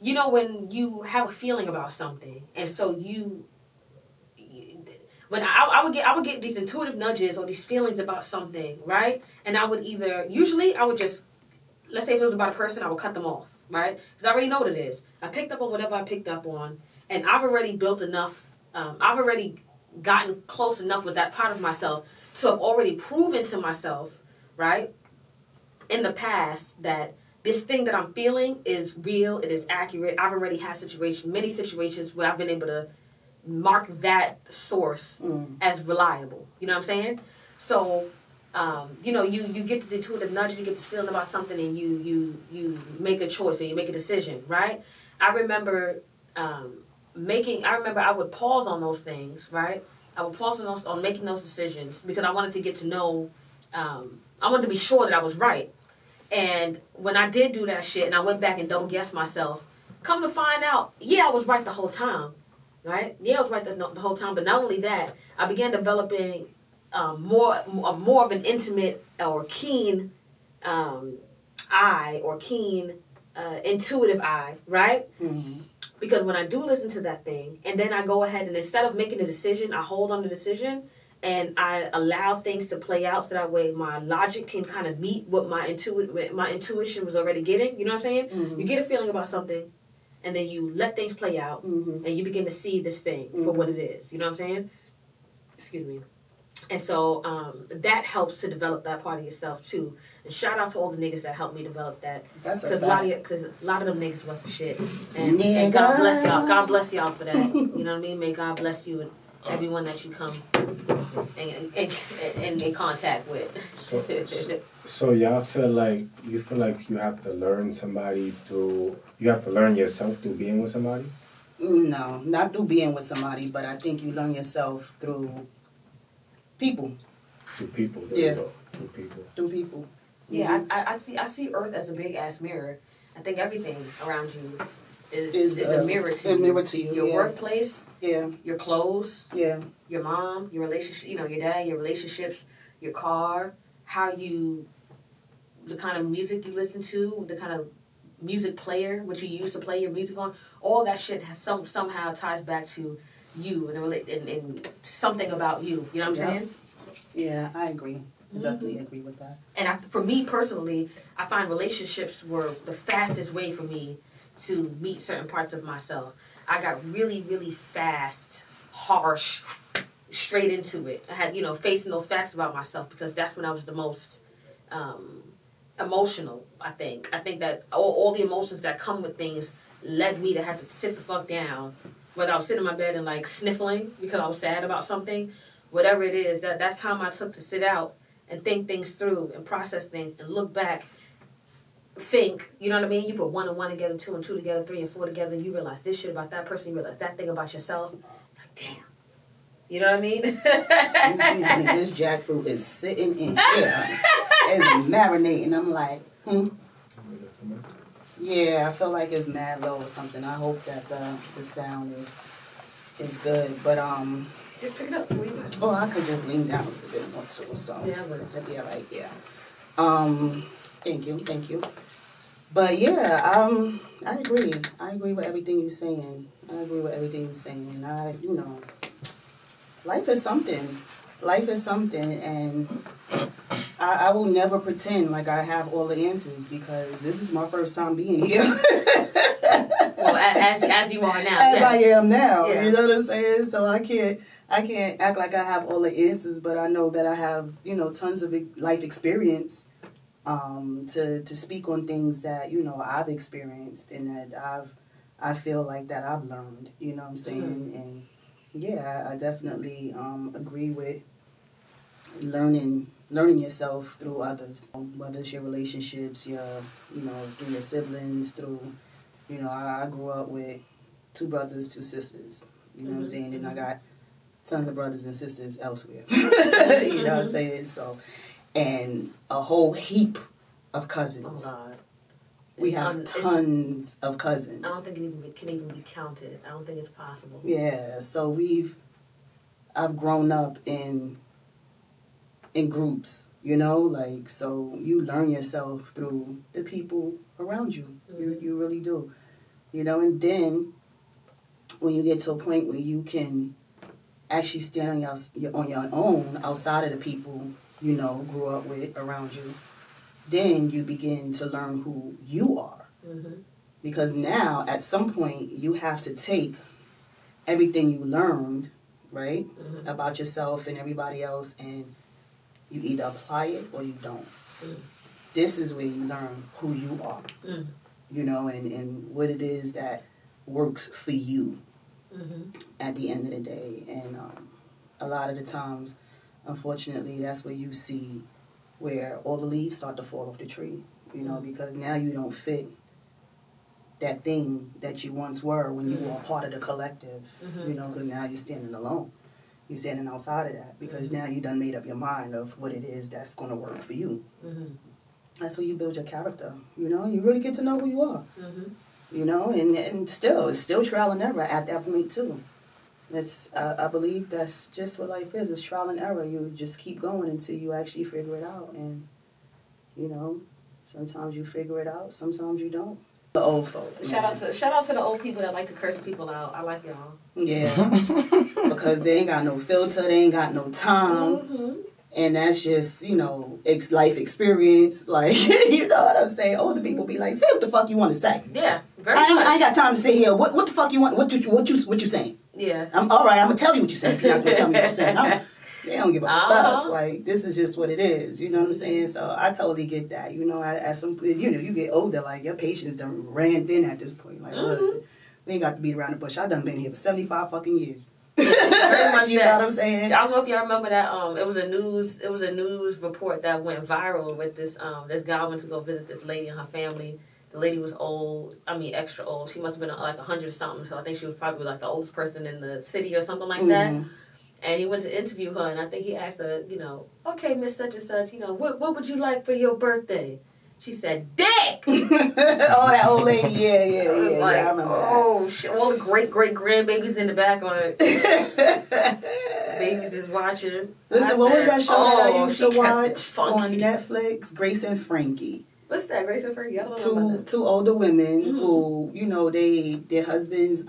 Speaker 1: You know, when you have a feeling about something, and so when I would get these intuitive nudges or these feelings about something, right? And I would usually I would just, let's say if it was about a person, I would cut them off, right? Because I already know what it is. I picked up on whatever I picked up on, and I've already built enough, I've already gotten close enough with that part of myself to have already proven to myself, right, in the past that this thing that I'm feeling is real, it is accurate. I've already had many situations where I've been able to mark that source as reliable. You know what I'm saying? So, you know, you get this intuitive nudge, you get this feeling about something, and you make a choice or you make a decision, right? I remember I would pause on those things, right? I would pause on making those decisions because I wanted to get to know, I wanted to be sure that I was right. And when I did do that shit and I went back and double guessed myself, come to find out, yeah, I was right the whole time, right? Yeah, I was right the whole time. But not only that, I began developing more of an intimate or keen eye or keen intuitive eye, right? Mm-hmm. Because when I do listen to that thing, and then I go ahead and instead of making a decision, I hold on the decision and I allow things to play out so that way my logic can kind of meet what my intuition was already getting. You know what I'm saying? Mm-hmm. You get a feeling about something, and then you let things play out, mm-hmm. and you begin to see this thing mm-hmm. for what it is. You know what I'm saying? Excuse me. And so that helps to develop that part of yourself too. And shout out to all the niggas that helped me develop that. That's because a lot of them niggas wasn't shit. And God bless y'all. God bless y'all for that. You know what I mean? May God bless you and everyone that you come and in contact with.
Speaker 4: So y'all feel like you have to learn you have to learn yourself through being with somebody?
Speaker 2: No, not through being with somebody, but I think you learn yourself through people.
Speaker 4: Through people.
Speaker 2: Yeah.
Speaker 4: Through people.
Speaker 1: Yeah, mm-hmm. I see Earth as a big ass mirror. I think everything around you is a mirror to you.
Speaker 2: A mirror to you.
Speaker 1: Your workplace.
Speaker 2: Yeah.
Speaker 1: Your clothes.
Speaker 2: Yeah. Your
Speaker 1: mom. Your relationship. Your dad. Your relationships. Your car. The kind of music you listen to. The kind of music player which you use to play your music on. All that shit has somehow ties back to you and something about you. You know what I'm saying?
Speaker 2: Yeah, I agree. I definitely agree with that.
Speaker 1: And for me personally, I find relationships were the fastest way for me to meet certain parts of myself. I got really, really fast, harsh, straight into it. I had, facing those facts about myself because that's when I was the most emotional, I think. I think that all the emotions that come with things led me to have to sit the fuck down. Whether I was sitting in my bed and sniffling because I was sad about something, whatever it is, that time I took to sit out and think things through and process things and look back, think, you know what I mean? You put 1 and 1 together, 2 and 2 together, 3 and 4 together, and you realize this shit about that person, you realize that thing about yourself. Damn. You know what I mean?
Speaker 2: Excuse me, honey, this jackfruit is sitting in here. It's marinating. I'm like, Yeah, I feel like it's mad low or something. I hope that the sound is good. But
Speaker 1: just pick it up.
Speaker 2: Oh, I could just lean down a little bit more too. So
Speaker 1: yeah,
Speaker 2: that'd be all right. Yeah. Thank you. But yeah, I agree. I agree with everything you're saying. Life is something, and I will never pretend like I have all the answers because this is my first time being here.
Speaker 1: Well, as you are now.
Speaker 2: As yes. I am now. Yeah. You know what I'm saying? So I can't act like I have all the answers, but I know that I have, tons of life experience to speak on things that, I've experienced and that I feel like that I've learned, you know what I'm saying? Mm-hmm. And yeah, I definitely agree with learning yourself through others, whether it's your relationships, through your siblings, through, I grew up with 2 brothers, 2 sisters, you know what I'm saying? And I got tons of brothers and sisters elsewhere, you know what I'm saying? So, and a whole heap of cousins.
Speaker 1: Oh, God.
Speaker 2: We have tons of cousins.
Speaker 1: I don't think it can even be counted. I don't think it's possible.
Speaker 2: Yeah, so I've grown up in groups, so you learn yourself through the people around you. Mm-hmm. You really do. And then when you get to a point where you can actually stand on your own outside of the people, grew up with around you, then you begin to learn who you are. Mm-hmm. Because now, at some point, you have to take everything you learned, right, mm-hmm. about yourself and everybody else, and you either apply it or you don't. Mm. This is where you learn who you are, and what it is that works for you mm-hmm. at the end of the day. And a lot of the times, unfortunately, that's where you see where all the leaves start to fall off the tree, because now you don't fit that thing that you once were when you were a part of the collective, mm-hmm. Because now you're standing alone. You're standing outside of that because mm-hmm. now you done made up your mind of what it is that's going to work for you. Mm-hmm. That's where you build your character, You really get to know who you are, mm-hmm. And it's still trial and error at that point too. I believe that's just what life is. It's trial and error. You just keep going until you actually figure it out. And, you know, sometimes you figure it out, sometimes you don't. The old folks.
Speaker 1: Shout out to the old people that like to curse people out. I like y'all.
Speaker 2: Yeah. Because they ain't got no filter, they ain't got no time. Mm-hmm. And that's just, you know, life experience. Like, you know what I'm saying? Older people be like, say what the fuck you want to say.
Speaker 1: Yeah, very
Speaker 2: I
Speaker 1: much.
Speaker 2: ain't got time to sit here. What the fuck you want? What you saying?
Speaker 1: Yeah.
Speaker 2: I'm all right. I'm gonna tell you what you saying. If you're not gonna tell me what you're saying, they don't give a fuck. Like, this is just what it is. You know what I'm saying? So I totally get that. You know, as some, you know, you get older, like your patience done ran thin at this point. Like, listen, we ain't got to beat around the bush. I done been here for 75 fucking years.
Speaker 1: Very much
Speaker 2: you know what I'm saying?
Speaker 1: I don't know if y'all remember that. It was a news report that went viral with this guy went to go visit this lady and her family. The lady was old. I mean, extra old. She must have been like 100 something. So I think she was probably like the oldest person in the city or something like that. And he went to interview her, and I think he asked her, you know, okay, Miss Such and Such, you know, what would you like for your birthday? She said, dick!
Speaker 2: Oh, that old lady, yeah.
Speaker 1: Like,
Speaker 2: I remember
Speaker 1: oh, shit. All the great-great-grandbabies in the back on it. Babies is watching.
Speaker 2: Listen, what was that show that I used to watch on Netflix? Grace and Frankie.
Speaker 1: What's that, Grace and Frankie? I don't know about that.
Speaker 2: Two older women who, you know, their husbands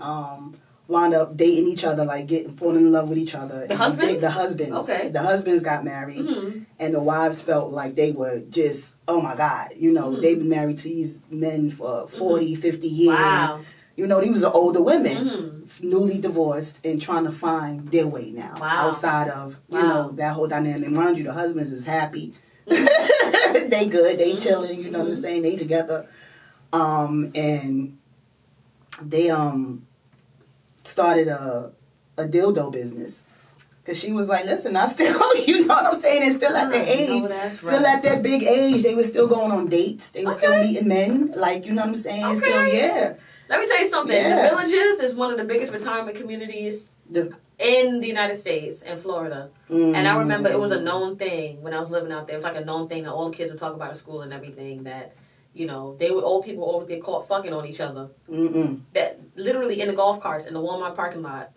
Speaker 2: wound up dating each other, like falling in love with each other.
Speaker 1: The husbands?
Speaker 2: The husbands.
Speaker 1: Okay.
Speaker 2: The husbands got married, and the wives felt like they were just, oh my God, you know, they've been married to these men for 40, 50 years.
Speaker 1: Wow.
Speaker 2: You know, these are older women, newly divorced, and trying to find their way now.
Speaker 1: Wow.
Speaker 2: Outside of, you know, that whole dynamic. Mind you, the husbands is happy. They good, they chilling, you know what I'm saying? They together. And they started a dildo business. Because she was like, listen, I still, you know what I'm saying? It's still at their age. Still at their big age. They were still going on dates. They were still meeting men. Like, you know what I'm saying?
Speaker 1: Okay.
Speaker 2: Still, yeah.
Speaker 1: Let me tell you something.
Speaker 2: Yeah.
Speaker 1: The Villages is one of the biggest retirement communities in the United States, in Florida. And I remember it was a known thing when I was living out there. It was like a known thing that all the kids would talk about at school and everything, that, you know, old people over there caught fucking on each other. That literally in the golf carts in the Walmart parking lot.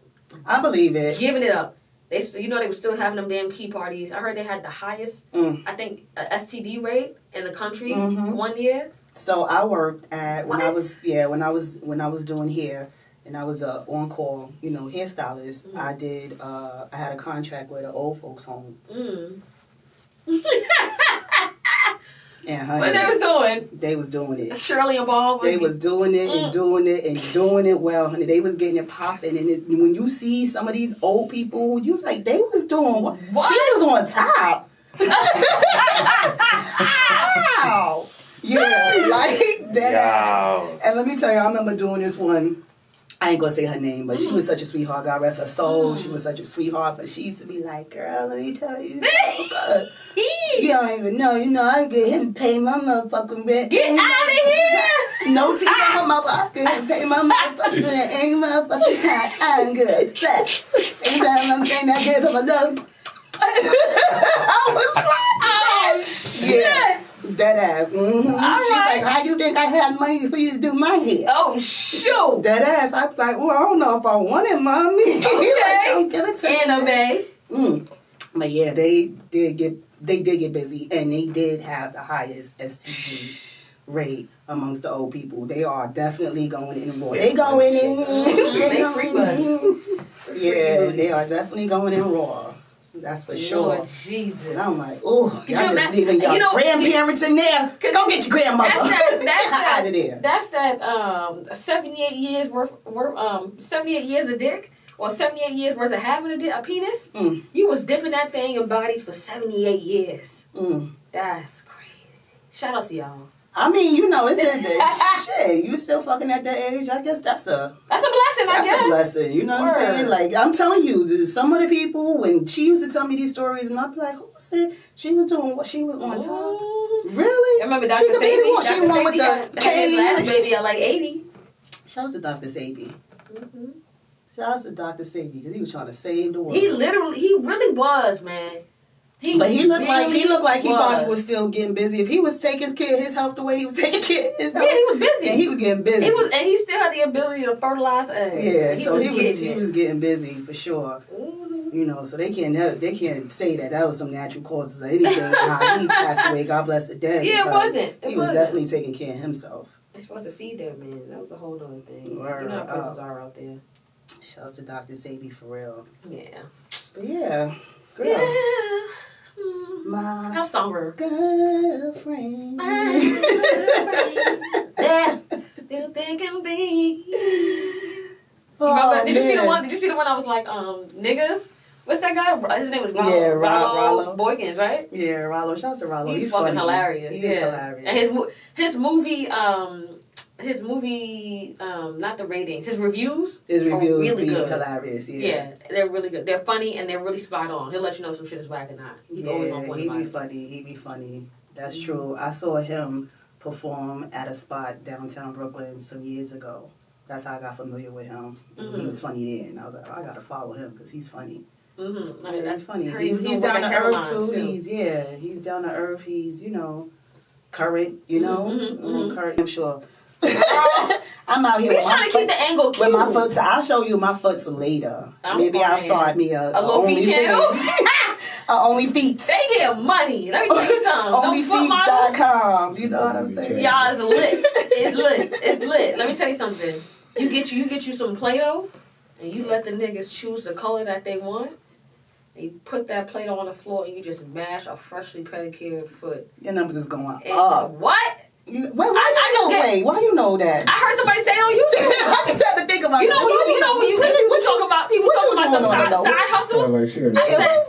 Speaker 2: I believe it.
Speaker 1: Giving it up. They were still having them damn key parties. I heard they had the highest, I think, STD rate in the country 1 year.
Speaker 2: So I worked at when I was doing hair, and I was on call, you know, hairstylist. I had a contract with an old folks home. And honey,
Speaker 1: what they was doing?
Speaker 2: They was doing it.
Speaker 1: Shirley and Bob.
Speaker 2: They was doing it and doing it and doing it well, honey. They was getting it popping, and when you see some of these old people, you was like, they was doing what? She was on top. Wow. Yeah, like that.
Speaker 3: Wow.
Speaker 2: And let me tell you, I remember doing this one. I ain't gonna say her name, but she was such a sweetheart. God rest her soul. She was such a sweetheart, but she used to be like, girl, let me tell you. You don't even know. You know, I get him pay my motherfucking rent.
Speaker 1: Get out of here!
Speaker 2: No teeth on my mother. I can pay my motherfucking rent. Ain't motherfucking time. I'm good. Anytime I'm saying I give him a love. I was like,
Speaker 1: oh, shit.
Speaker 2: Yeah. Dead ass. She's like, how you think I had money for you to do my hair?
Speaker 1: Oh, shoot.
Speaker 2: Dead ass. I was like, well, I don't know if I want it, mommy.
Speaker 1: Okay.
Speaker 2: Like, don't give it to
Speaker 1: Anime.
Speaker 2: But yeah, they did get busy, and they did have the highest STD rate amongst the old people. They are definitely going in raw. They going in.
Speaker 1: They free buds.
Speaker 2: Yeah, they are definitely going in raw. That's for sure.
Speaker 1: Lord Jesus.
Speaker 2: And I'm like, oh, y'all just leaving
Speaker 1: you know,
Speaker 2: grandparents in there. Go get your grandmother. Get out of there.
Speaker 1: That's that 78 years worth 78 years of dick, or 78 years worth of having a penis. You was dipping that thing in bodies for 78 years. That's crazy. Shout out to y'all.
Speaker 2: I mean, you know, it's shit. You still fucking at that age? I guess that's a
Speaker 1: blessing. I guess
Speaker 2: that's a blessing. You know what I'm saying? Like, I'm telling you, some of the people, when she used to tell me these stories, and I'd be like, who said she was doing what she was on top? Really?
Speaker 1: I remember Dr. Sabi.
Speaker 2: She won with the cane.
Speaker 1: Last baby at like 80.
Speaker 2: Shout out to Dr. Sabi. Shout out to Dr. Sabi, because he was trying to save the world.
Speaker 1: He really was, man.
Speaker 2: But he looked like he probably was still getting busy. If he was taking care of his health the way he was taking care of his health,
Speaker 1: he was busy.
Speaker 2: And he was getting busy.
Speaker 1: And he still had the ability to fertilize eggs.
Speaker 2: Yeah, he was getting busy for sure.
Speaker 1: Mm-hmm.
Speaker 2: You know, so they can't say that was some natural causes or anything. Nah, he passed away. God bless the dead.
Speaker 1: Yeah, it wasn't.
Speaker 2: He was definitely taking care of himself.
Speaker 1: They're supposed to feed that man. That was a whole other thing.
Speaker 2: Word,
Speaker 1: you know how prisons are out there.
Speaker 2: Shout out to Dr. Sabi for real.
Speaker 1: Yeah.
Speaker 2: But yeah, girl.
Speaker 1: Yeah.
Speaker 2: My
Speaker 1: How somber.
Speaker 2: girlfriend.
Speaker 1: Yeah. You think can be.
Speaker 2: Oh,
Speaker 1: Did you see the one? Did you see the one I was like, niggas? What's that guy? His name was Rollo.
Speaker 2: Yeah,
Speaker 1: Rollo Boykins, right?
Speaker 2: Yeah, Rollo. Shout out to Rollo.
Speaker 1: He's fucking
Speaker 2: funny.
Speaker 1: hilarious.
Speaker 2: He's
Speaker 1: yeah.
Speaker 2: hilarious.
Speaker 1: And his movie, not the ratings, his reviews.
Speaker 2: His reviews
Speaker 1: really
Speaker 2: be
Speaker 1: good.
Speaker 2: hilarious. Yeah.
Speaker 1: Yeah, they're really good. They're funny and they're really spot on. He'll let you know some shit is whack or not. He's always on point about it.
Speaker 2: He be funny. That's true. I saw him perform at a spot downtown Brooklyn some years ago. That's how I got familiar with him. He was funny then. I was like, I gotta follow him because he's funny.
Speaker 1: Mm-hmm.
Speaker 2: Yeah, that's funny.
Speaker 1: He's
Speaker 2: down to earth too. He's down to earth. He's current. Current. I'm sure. I'm out here.
Speaker 1: We're trying to keep the angle cute.
Speaker 2: With my foots, I'll show you my foots later. Maybe I'll start me a
Speaker 1: little feet channel.
Speaker 2: Only feet.
Speaker 1: They get money. Let me tell you something.
Speaker 2: Onlyfeet.com. You know what I'm saying?
Speaker 1: Y'all, it's lit. It's lit. Let me tell you something. You get you some Play-Doh, and you let the niggas choose the color that they want. And you put that Play-Doh on the floor, and you just mash a freshly pedicured foot.
Speaker 2: Your numbers is going up.
Speaker 1: What?
Speaker 2: Why you know that?
Speaker 1: I heard somebody say it on YouTube.
Speaker 2: I just had to think about
Speaker 1: you know when you people talking about the side hustles.
Speaker 2: What's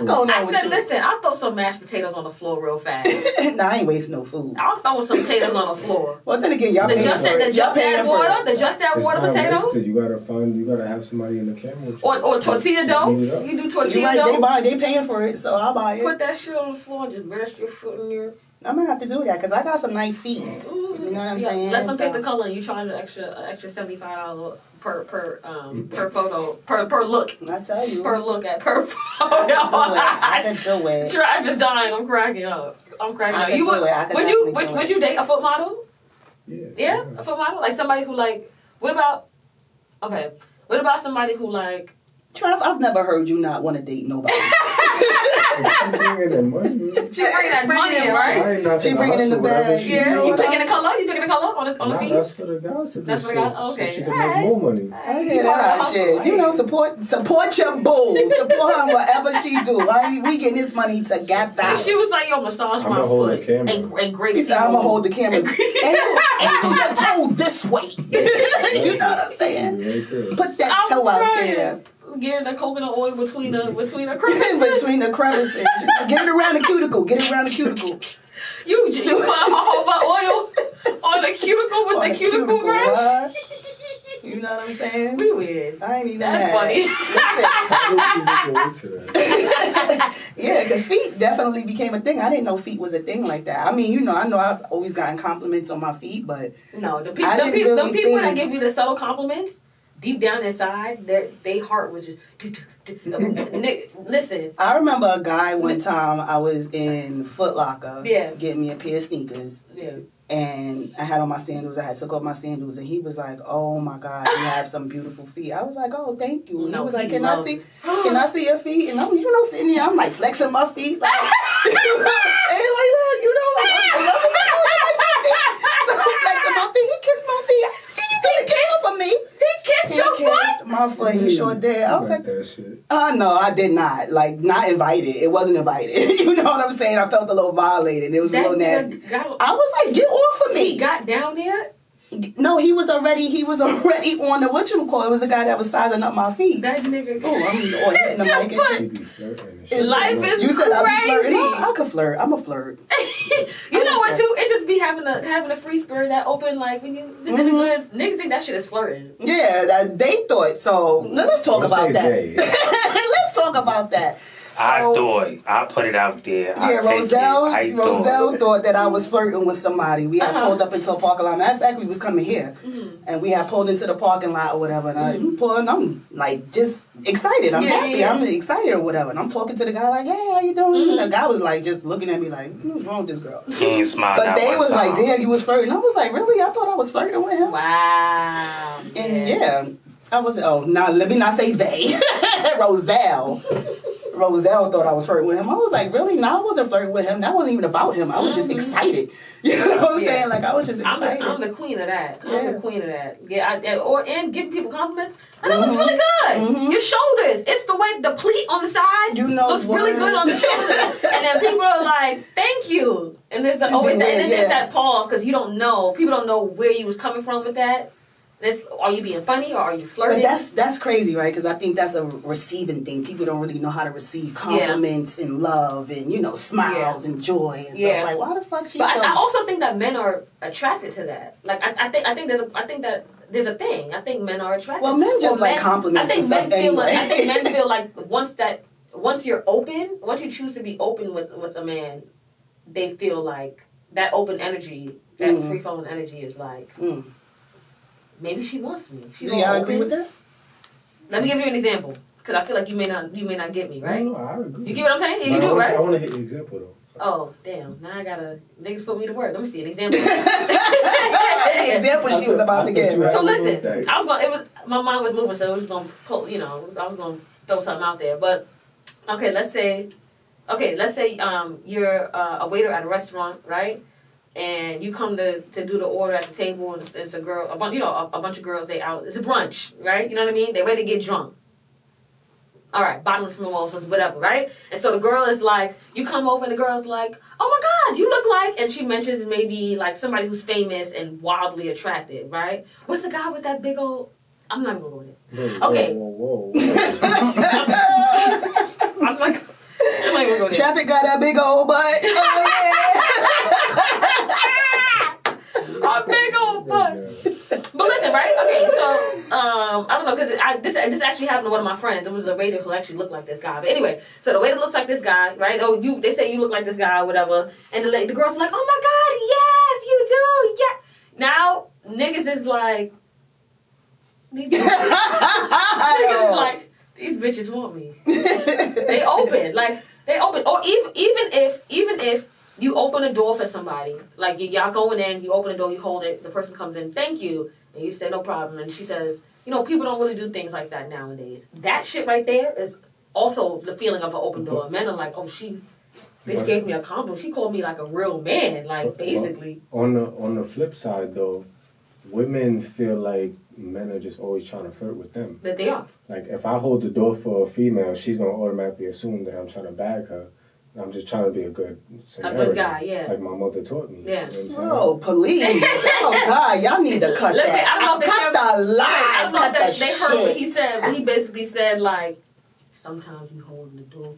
Speaker 2: going on with you?
Speaker 1: I said, listen, I'll throw some mashed potatoes on the floor real fast.
Speaker 2: Nah, I ain't wasting no food.
Speaker 1: I'll throw some potatoes on the floor.
Speaker 2: Well, then again, y'all paying for it.
Speaker 1: The just add water potatoes.
Speaker 4: Wasted. You gotta have somebody in the camera.
Speaker 1: Or tortilla dough. You do tortilla dough.
Speaker 2: They paying for it, so I'll buy it.
Speaker 1: Put that shit on the floor and just mash your foot in there.
Speaker 2: I'm gonna have to do that because I got some nice feet. You know what I'm saying?
Speaker 1: Let them pick the color and you charge an extra $75 per photo per look.
Speaker 2: I tell you,
Speaker 1: per look at per photo.
Speaker 2: I can do it.
Speaker 1: Travis dying. I'm cracking up. Would you date a foot model? Yeah, a foot model, like somebody who like. What about somebody who like?
Speaker 2: Trav, I've never heard you not want to date nobody.
Speaker 4: She bringing that money.
Speaker 1: She bringing that money in, right?
Speaker 2: She bringing in the bag.
Speaker 1: Yeah, you picking the color? You picking the color on the feet?
Speaker 4: That's for the guys to do.
Speaker 1: That's for the guys. Okay,
Speaker 4: so she can make more money.
Speaker 2: I hear that shit. Support your boo. Support her whatever she do. We getting this money together.
Speaker 1: And she was like, "Yo, massage my foot and grape."
Speaker 2: He said, "I'm gonna hold the camera and your toe this way." You know what I'm saying? Put that toe out there.
Speaker 1: Getting the coconut oil between the crevices.
Speaker 2: Between the crevices. Get it around the cuticle.
Speaker 1: You put a whole bunch of oil on the cuticle with the cuticle brush.
Speaker 2: You know what I'm saying?
Speaker 1: We weird.
Speaker 2: I ain't even
Speaker 1: That's
Speaker 2: funny. Yeah, because feet definitely became a thing. I didn't know feet was a thing like that. I mean, I know I've always gotten compliments on my feet, but
Speaker 1: no, the people that give you the subtle compliments, deep down inside, their heart was just. Listen.
Speaker 2: I remember a guy one time. I was in Foot Locker, getting me a pair of sneakers. Yeah. And I had on my sandals. I had took off my sandals, and he was like, "Oh my God, you have some beautiful feet." I was like, "Oh, thank you." And he was like, "Can I see your feet?" And I'm, sitting here, I'm like flexing my feet, like, you know what I'm saying, I'm flexing my feet. He kissed my feet. I said, "You gotta get off of me."
Speaker 1: He kissed your foot.
Speaker 2: My foot. He sure did. I was like,
Speaker 4: that shit.
Speaker 2: No, I did not. Like, not invited. It wasn't invited. You know what I'm saying? I felt a little violated. It was a little nasty. I was like, get off of me.
Speaker 1: He got down there?
Speaker 2: No, he was already on the whatchamacallit. It was a guy that was sizing up my feet.
Speaker 1: That nigga.
Speaker 2: Oh, I'm hitting the mic and shit.
Speaker 1: Life is
Speaker 2: you said
Speaker 1: crazy.
Speaker 2: I could flirt. I'm a flirt.
Speaker 1: You know what, too? It just be having a free spirit, that open, like, when you, this is good. Niggas think that shit is flirting.
Speaker 2: Yeah, they thought. So, let's talk about that. Let's talk about that.
Speaker 3: I put it out there.
Speaker 2: Yeah, Roselle thought that I was flirting with somebody. We had pulled up into a parking lot. Matter of fact, we was coming here. And we had pulled into the parking lot or whatever. And I'm like just excited. I'm happy. I'm excited or whatever. And I'm talking to the guy like, hey, how you doing? The guy was like just looking at me like, what's wrong with this girl?
Speaker 3: He ain't smiled.
Speaker 2: But they was like, damn, you was flirting. I was like, really? I thought I was flirting with him.
Speaker 1: Wow.
Speaker 2: And I was, let me not say they. Roselle thought I was flirting with him. I was like, really? No, I wasn't flirting with him. That wasn't even about him. I was just excited. You know what I'm saying? Like, I was just excited.
Speaker 1: I'm the queen of that. I'm the queen of that. Yeah, and giving people compliments. And it looks really good. Your shoulders. It's the way the pleat on the side looks really good on the shoulders. And then people are like, thank you. And there's always there's that pause because you don't know. People don't know where you was coming from with that. Are you being funny or are you flirting?
Speaker 2: But that's crazy, right? Because I think that's a receiving thing. People don't really know how to receive compliments and love and smiles and joy and stuff. Like, why the fuck she?
Speaker 1: But I also think that men are attracted to that. Like I think there's a thing. I think men are attracted.
Speaker 2: Well, men just like compliments and stuff anyway.
Speaker 1: I think men feel like once you're open, once you choose to be open with a man, they feel like that open energy, that free flowing energy is like. Maybe she wants me.
Speaker 2: Do y'all agree with that?
Speaker 1: Let me give you an example, because I feel like you may not get me, right?
Speaker 4: No, I agree.
Speaker 1: You get what I'm saying? You do, right?
Speaker 4: I want to hit the example though.
Speaker 1: Oh damn! Now I gotta niggas put me to work. Let me see an example.
Speaker 2: The example she was about to give.
Speaker 1: So listen, my mind was moving, so I was gonna pull. I was gonna throw something out there, but okay, let's say you're a waiter at a restaurant, right? And you come to do the order at the table, and it's a girl, a bunch of girls. They out. It's a brunch, right? You know what I mean? They're ready to get drunk. All right, bottomless mimosas, whatever, right? And so the girl is like, you come over, and the girl's like, oh my God, you look like, and she mentions maybe like somebody who's famous and wildly attractive, right? What's the guy with that big old? I'm not gonna go with it. Okay.
Speaker 4: Whoa.
Speaker 1: I'm not even going to.
Speaker 2: Traffic got that big old butt.
Speaker 1: A big old butt. But listen, right? Okay, so I don't know, because this actually happened to one of my friends. There was a waiter who actually looked like this guy. But anyway, so the waiter looks like this guy, right? They say you look like this guy, or whatever. And the girl's like, oh my God, yes, you do, yeah. Now niggas is like, these bitches want me. They open, or even if you open a door for somebody, like y'all going in, you open the door, you hold it, the person comes in, thank you, and you say no problem, and she says, people don't really do things like that nowadays. That shit right there is also the feeling of an open door. Men are like, oh, she gave me a compliment. She called me like a real man, like basically.
Speaker 4: On the flip side though, women feel like men are just always trying to flirt with them.
Speaker 1: That they are.
Speaker 4: Like if I hold the door for a female, she's gonna automatically assume that I'm trying to bag her. I'm just trying to be a good Samaritan.
Speaker 1: A good guy, yeah.
Speaker 4: Like my mother taught me.
Speaker 1: Yeah.
Speaker 2: Oh, police. Oh, God. Y'all need to cut that.
Speaker 1: I don't know if
Speaker 2: cut the lies. Cut the
Speaker 1: they heard what he said. He basically said, like, sometimes you hold the door.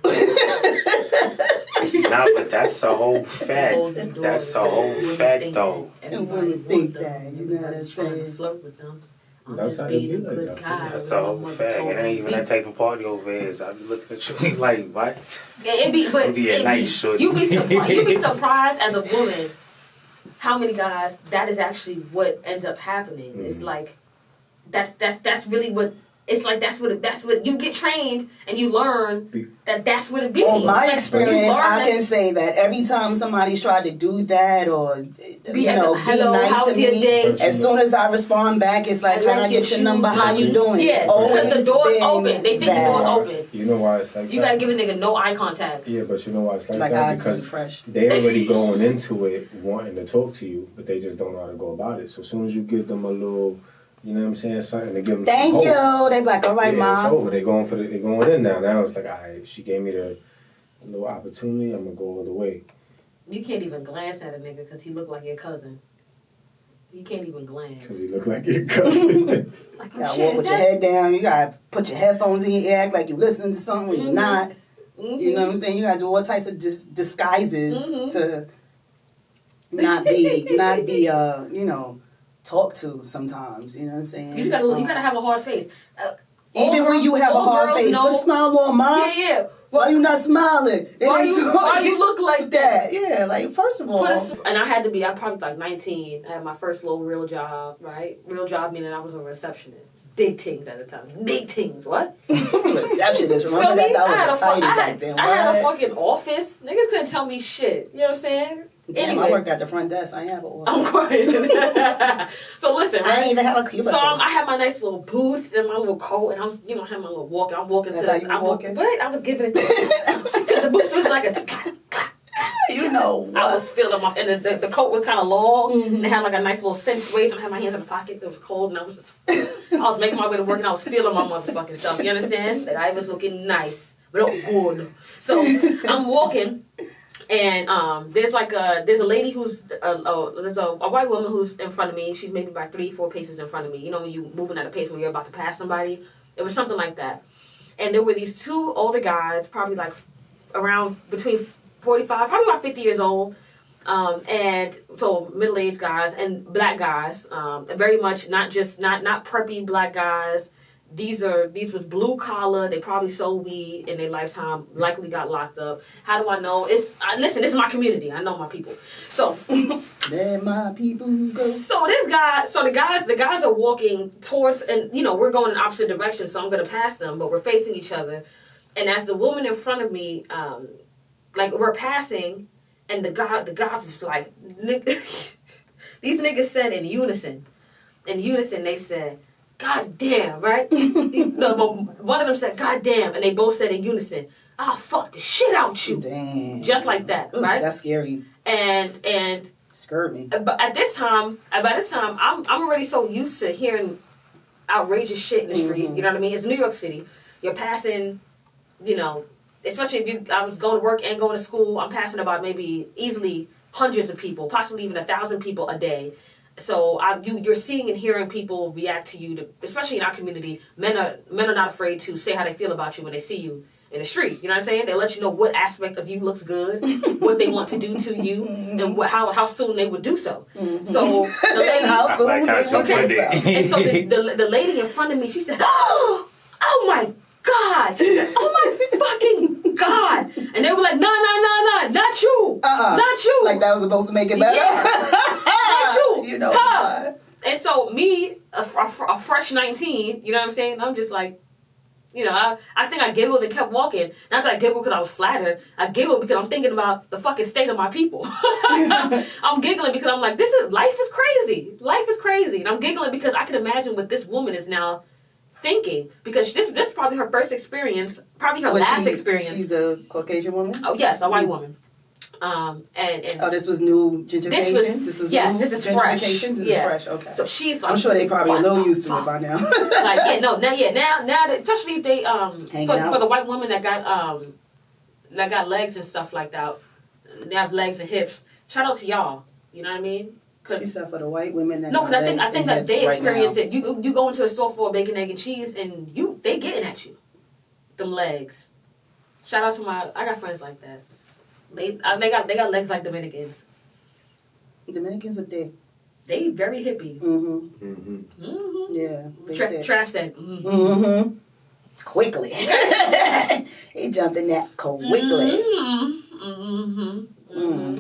Speaker 3: No, but that's a whole fact. That's a whole fact, though.
Speaker 2: Everybody think that. You know what I'm saying?
Speaker 1: Flirt with them.
Speaker 4: That's how you be like that.
Speaker 3: That's a whole fact. It ain't even that type of party over here. I be looking at you like, what?
Speaker 1: Yeah, it'd be a nice shorty. You'd be surprised as a woman how many guys that is actually what ends up happening. Mm-hmm. It's like that's really what. It's like that's what you get trained and you learn that's what it be.
Speaker 2: Well, my experience, I can say that every time somebody's tried to do that or be nice to me, as soon as I respond back, it's like, can I get your number? How you doing?
Speaker 1: Yeah, because the door's open. They think the door's open.
Speaker 4: You know why it's like that?
Speaker 1: You gotta give a nigga no eye contact.
Speaker 4: Yeah, but you know why it's like that? Because they already going into it wanting to talk to you, but they just don't know how to go about it. So as soon as you give them a little, you know what I'm saying, something to give them
Speaker 2: thank
Speaker 4: some
Speaker 2: you.
Speaker 4: Hope.
Speaker 2: They be like, all right, Mom.
Speaker 4: It's over. They going in now. Now it's like, all right, she gave me the little opportunity, I'm gonna go all the way.
Speaker 1: You can't even glance at a nigga because he look like your cousin. You can't even glance.
Speaker 4: Because he look like your cousin.
Speaker 2: Like, you gotta walk with your head down. You gotta put your headphones in your ear, act like you listening to something when you're not. Mm-hmm. You know what I'm saying? You gotta do all types of disguises to not be talk to sometimes, you know what I'm saying?
Speaker 1: You gotta have a hard face.
Speaker 2: Even when you have a hard face, put a smile on, Mom.
Speaker 1: Yeah.
Speaker 2: Why you not smiling?
Speaker 1: Why you look like that?
Speaker 2: Yeah, like, first of all.
Speaker 1: And I probably like 19. I had my first little real job, right? Real job meaning I was a receptionist. Big things at the time. Big things. What?
Speaker 2: Receptionist. Remember that was a title back then.
Speaker 1: I had a fucking office. Niggas couldn't tell me shit. You know what I'm saying?
Speaker 2: Damn, anyway. I worked at the front desk. I have an office.
Speaker 1: I'm quiet. So listen, right?
Speaker 2: I didn't even have a cubicle.
Speaker 1: So I had my nice little boots and my little coat, and I was, had my little walk. I'm walking
Speaker 2: That's
Speaker 1: to.
Speaker 2: How you
Speaker 1: I'm
Speaker 2: walking?
Speaker 1: What? I was giving it because the boots was like a.
Speaker 2: You know what?
Speaker 1: I was feeling my, and the coat was kind of long, and it had like a nice little cinch waist, and I had my hands in the pocket. It was cold, and I was making my way to work, and I was feeling my motherfucking self. You understand? That I was looking nice, but good. So I'm walking, and there's a lady who's there's a white woman who's in front of me. She's maybe about 3-4 paces in front of me. You know when you moving at a pace when you're about to pass somebody. It was something like that, and there were these 2 older guys, probably like around between 45, probably about 50 years old, and so middle-aged guys and black guys, very much not preppy black guys. These was blue collar. They probably sold weed in their lifetime. Likely got locked up. How do I know? Listen. This is my community. I know my people. So
Speaker 2: let my people go.
Speaker 1: So the guys are walking towards, and we're going in opposite directions. So I'm gonna pass them, but we're facing each other. And as the woman in front of me, like we're passing, and the guys was like, these niggas said in unison, they said, "God damn," right? One of them said, "God damn," and they both said in unison, "I'll fuck the shit out you."
Speaker 2: Damn.
Speaker 1: Just like that, right?
Speaker 2: That's scary.
Speaker 1: And
Speaker 2: scared me.
Speaker 1: But by this time, I'm already so used to hearing outrageous shit in the street. You know what I mean? It's New York City. You're passing, especially I was going to work and going to school, I'm passing about maybe easily hundreds of people, possibly even 1,000 people a day. So you're seeing and hearing people react to you, especially in our community. Men are not afraid to say how they feel about you when they see you in the street. You know what I'm saying? They let you know what aspect of you looks good, what they want to do to you, and how soon they would do so. So the lady,
Speaker 2: how soon they would do so.
Speaker 1: And so the lady in front of me, she said, "Oh my God!" She said, "Oh my fucking God!" And they were like, "No, not you, not you."
Speaker 2: Like that was supposed to make it better.
Speaker 1: Yeah. Not you.
Speaker 2: You know.
Speaker 1: And so me, a fresh 19, you know what I'm saying? I'm just like, I think I giggled and kept walking. Not that I giggled because I was flattered. I giggled because I'm thinking about the fucking state of my people. I'm giggling because I'm like, life is crazy. Life is crazy. And I'm giggling because I can imagine what this woman is now thinking, because this is probably her first experience, probably her last experience.
Speaker 2: She's a Caucasian woman?
Speaker 1: Oh, yes, a white woman. And
Speaker 2: this was new gentrification? This is
Speaker 1: fresh.
Speaker 2: This is fresh, okay.
Speaker 1: So she's like,
Speaker 2: I'm sure they probably a little used to it by now.
Speaker 1: Now especially if they for the white woman that got legs and stuff like that, they have legs and hips. Shout out to y'all. You know what I mean?
Speaker 2: She said for the white women that
Speaker 1: because I think that they experience it. You go into a store for bacon, egg, and cheese, and they getting at you. Them legs. Shout out to I got friends like that. They got legs like Dominicans.
Speaker 2: Dominicans are thick.
Speaker 1: They very hippie.
Speaker 2: Yeah.
Speaker 1: Trash that.
Speaker 2: Quickly. He jumped in that quickly.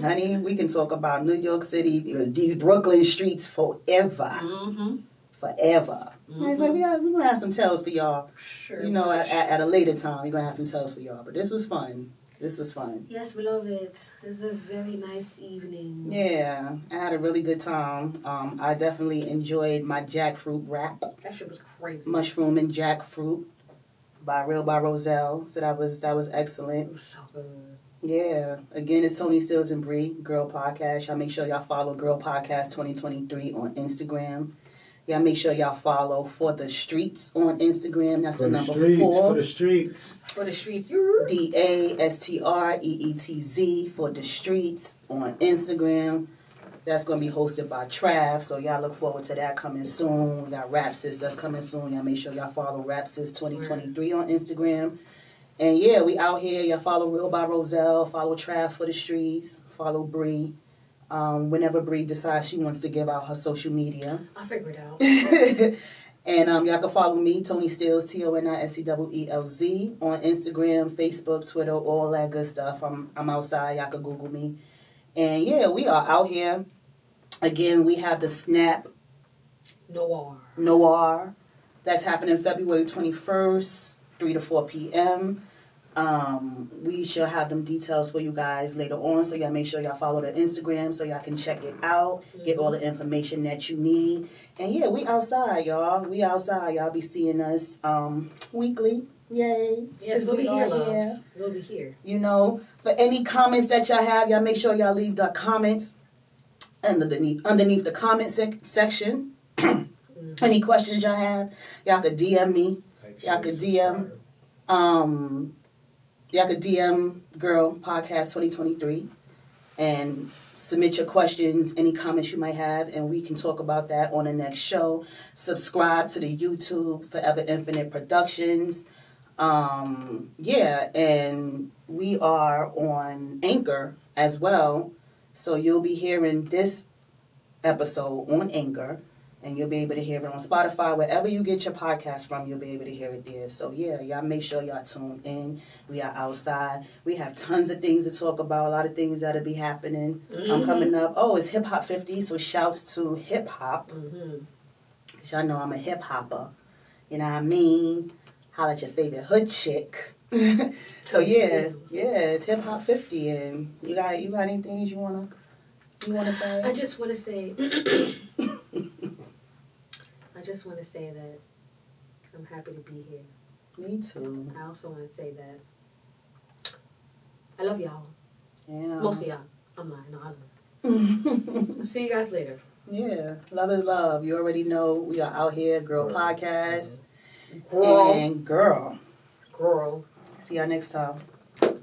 Speaker 2: Honey, we can talk about New York City, these Brooklyn streets forever. Forever. We're going to have some tales for y'all.
Speaker 1: Sure.
Speaker 2: At a later time, we're going to have some tales for y'all. But this was fun.
Speaker 1: Yes, we love it. It was a very nice evening.
Speaker 2: Yeah, I had a really good time. I definitely enjoyed my jackfruit wrap.
Speaker 1: That shit was crazy.
Speaker 2: Mushroom and jackfruit by Roselle. So that was excellent.
Speaker 1: It was so good.
Speaker 2: Yeah. Again, it's ToniSteelz Bri, Girl Podcast. Y'all make sure y'all follow Girl Podcast 2023 on Instagram. Y'all make sure y'all follow For the Streets on Instagram. That's the number 4.
Speaker 4: For the streets.
Speaker 1: For the streets.
Speaker 2: DASTREETZ For the Streets on Instagram. That's going to be hosted by Trav. So y'all look forward to that coming soon. We got Rap Sis that's coming soon. Y'all make sure y'all follow Rap Sis 2023 on Instagram. And yeah, we out here. Y'all follow Real by Roselle. Follow Trav For the Streets. Follow Bri. Whenever Bri decides she wants to give out her social media.
Speaker 1: I'll figure it out.
Speaker 2: And y'all can follow me, ToniSteelz, ToniSteelz, on Instagram, Facebook, Twitter, all that good stuff. I'm outside. Y'all can Google me. And yeah, we are out here. Again, we have the Snap Noir. That's happening February 21st, 3 to 4 p.m. We shall have them details for you guys later on, so y'all make sure y'all follow the Instagram so y'all can check it out, get all the information that you need. And yeah, we outside, y'all. We outside. Y'all be seeing us weekly. Yay.
Speaker 1: Yes, we'll be here, loves. We'll be here.
Speaker 2: You know, for any comments that y'all have, y'all make sure y'all leave the comments underneath the comment section. Any questions y'all have, y'all could DM me. Y'all could DM Girl Podcast 2023 and submit your questions, any comments you might have, and we can talk about that on the next show. Subscribe to the YouTube Forever Infinite Productionz. And we are on Anchor as well. So you'll be hearing this episode on Anchor. And you'll be able to hear it on Spotify. Wherever you get your podcast from, you'll be able to hear it there. So, yeah, y'all make sure y'all tune in. We are outside. We have tons of things to talk about, a lot of things that'll be happening. Coming up. Oh, it's Hip Hop 50, so shouts to hip hop. Because y'all know I'm a hip hopper. You know what I mean? Holla at your favorite hood chick. So, yeah, it's Hip Hop 50. And you got any things you wanna say?
Speaker 1: I just want to say... I just want to say that I'm happy to be here.
Speaker 2: Me too.
Speaker 1: I also want to say that I love y'all.
Speaker 2: Yeah.
Speaker 1: Most of y'all. I'm lying. No, I love you. I'll see you guys later.
Speaker 2: Yeah. Love is love. You already know we are out here. Girl Podcast.
Speaker 1: Girl.
Speaker 2: And girl.
Speaker 1: Girl.
Speaker 2: See y'all next time.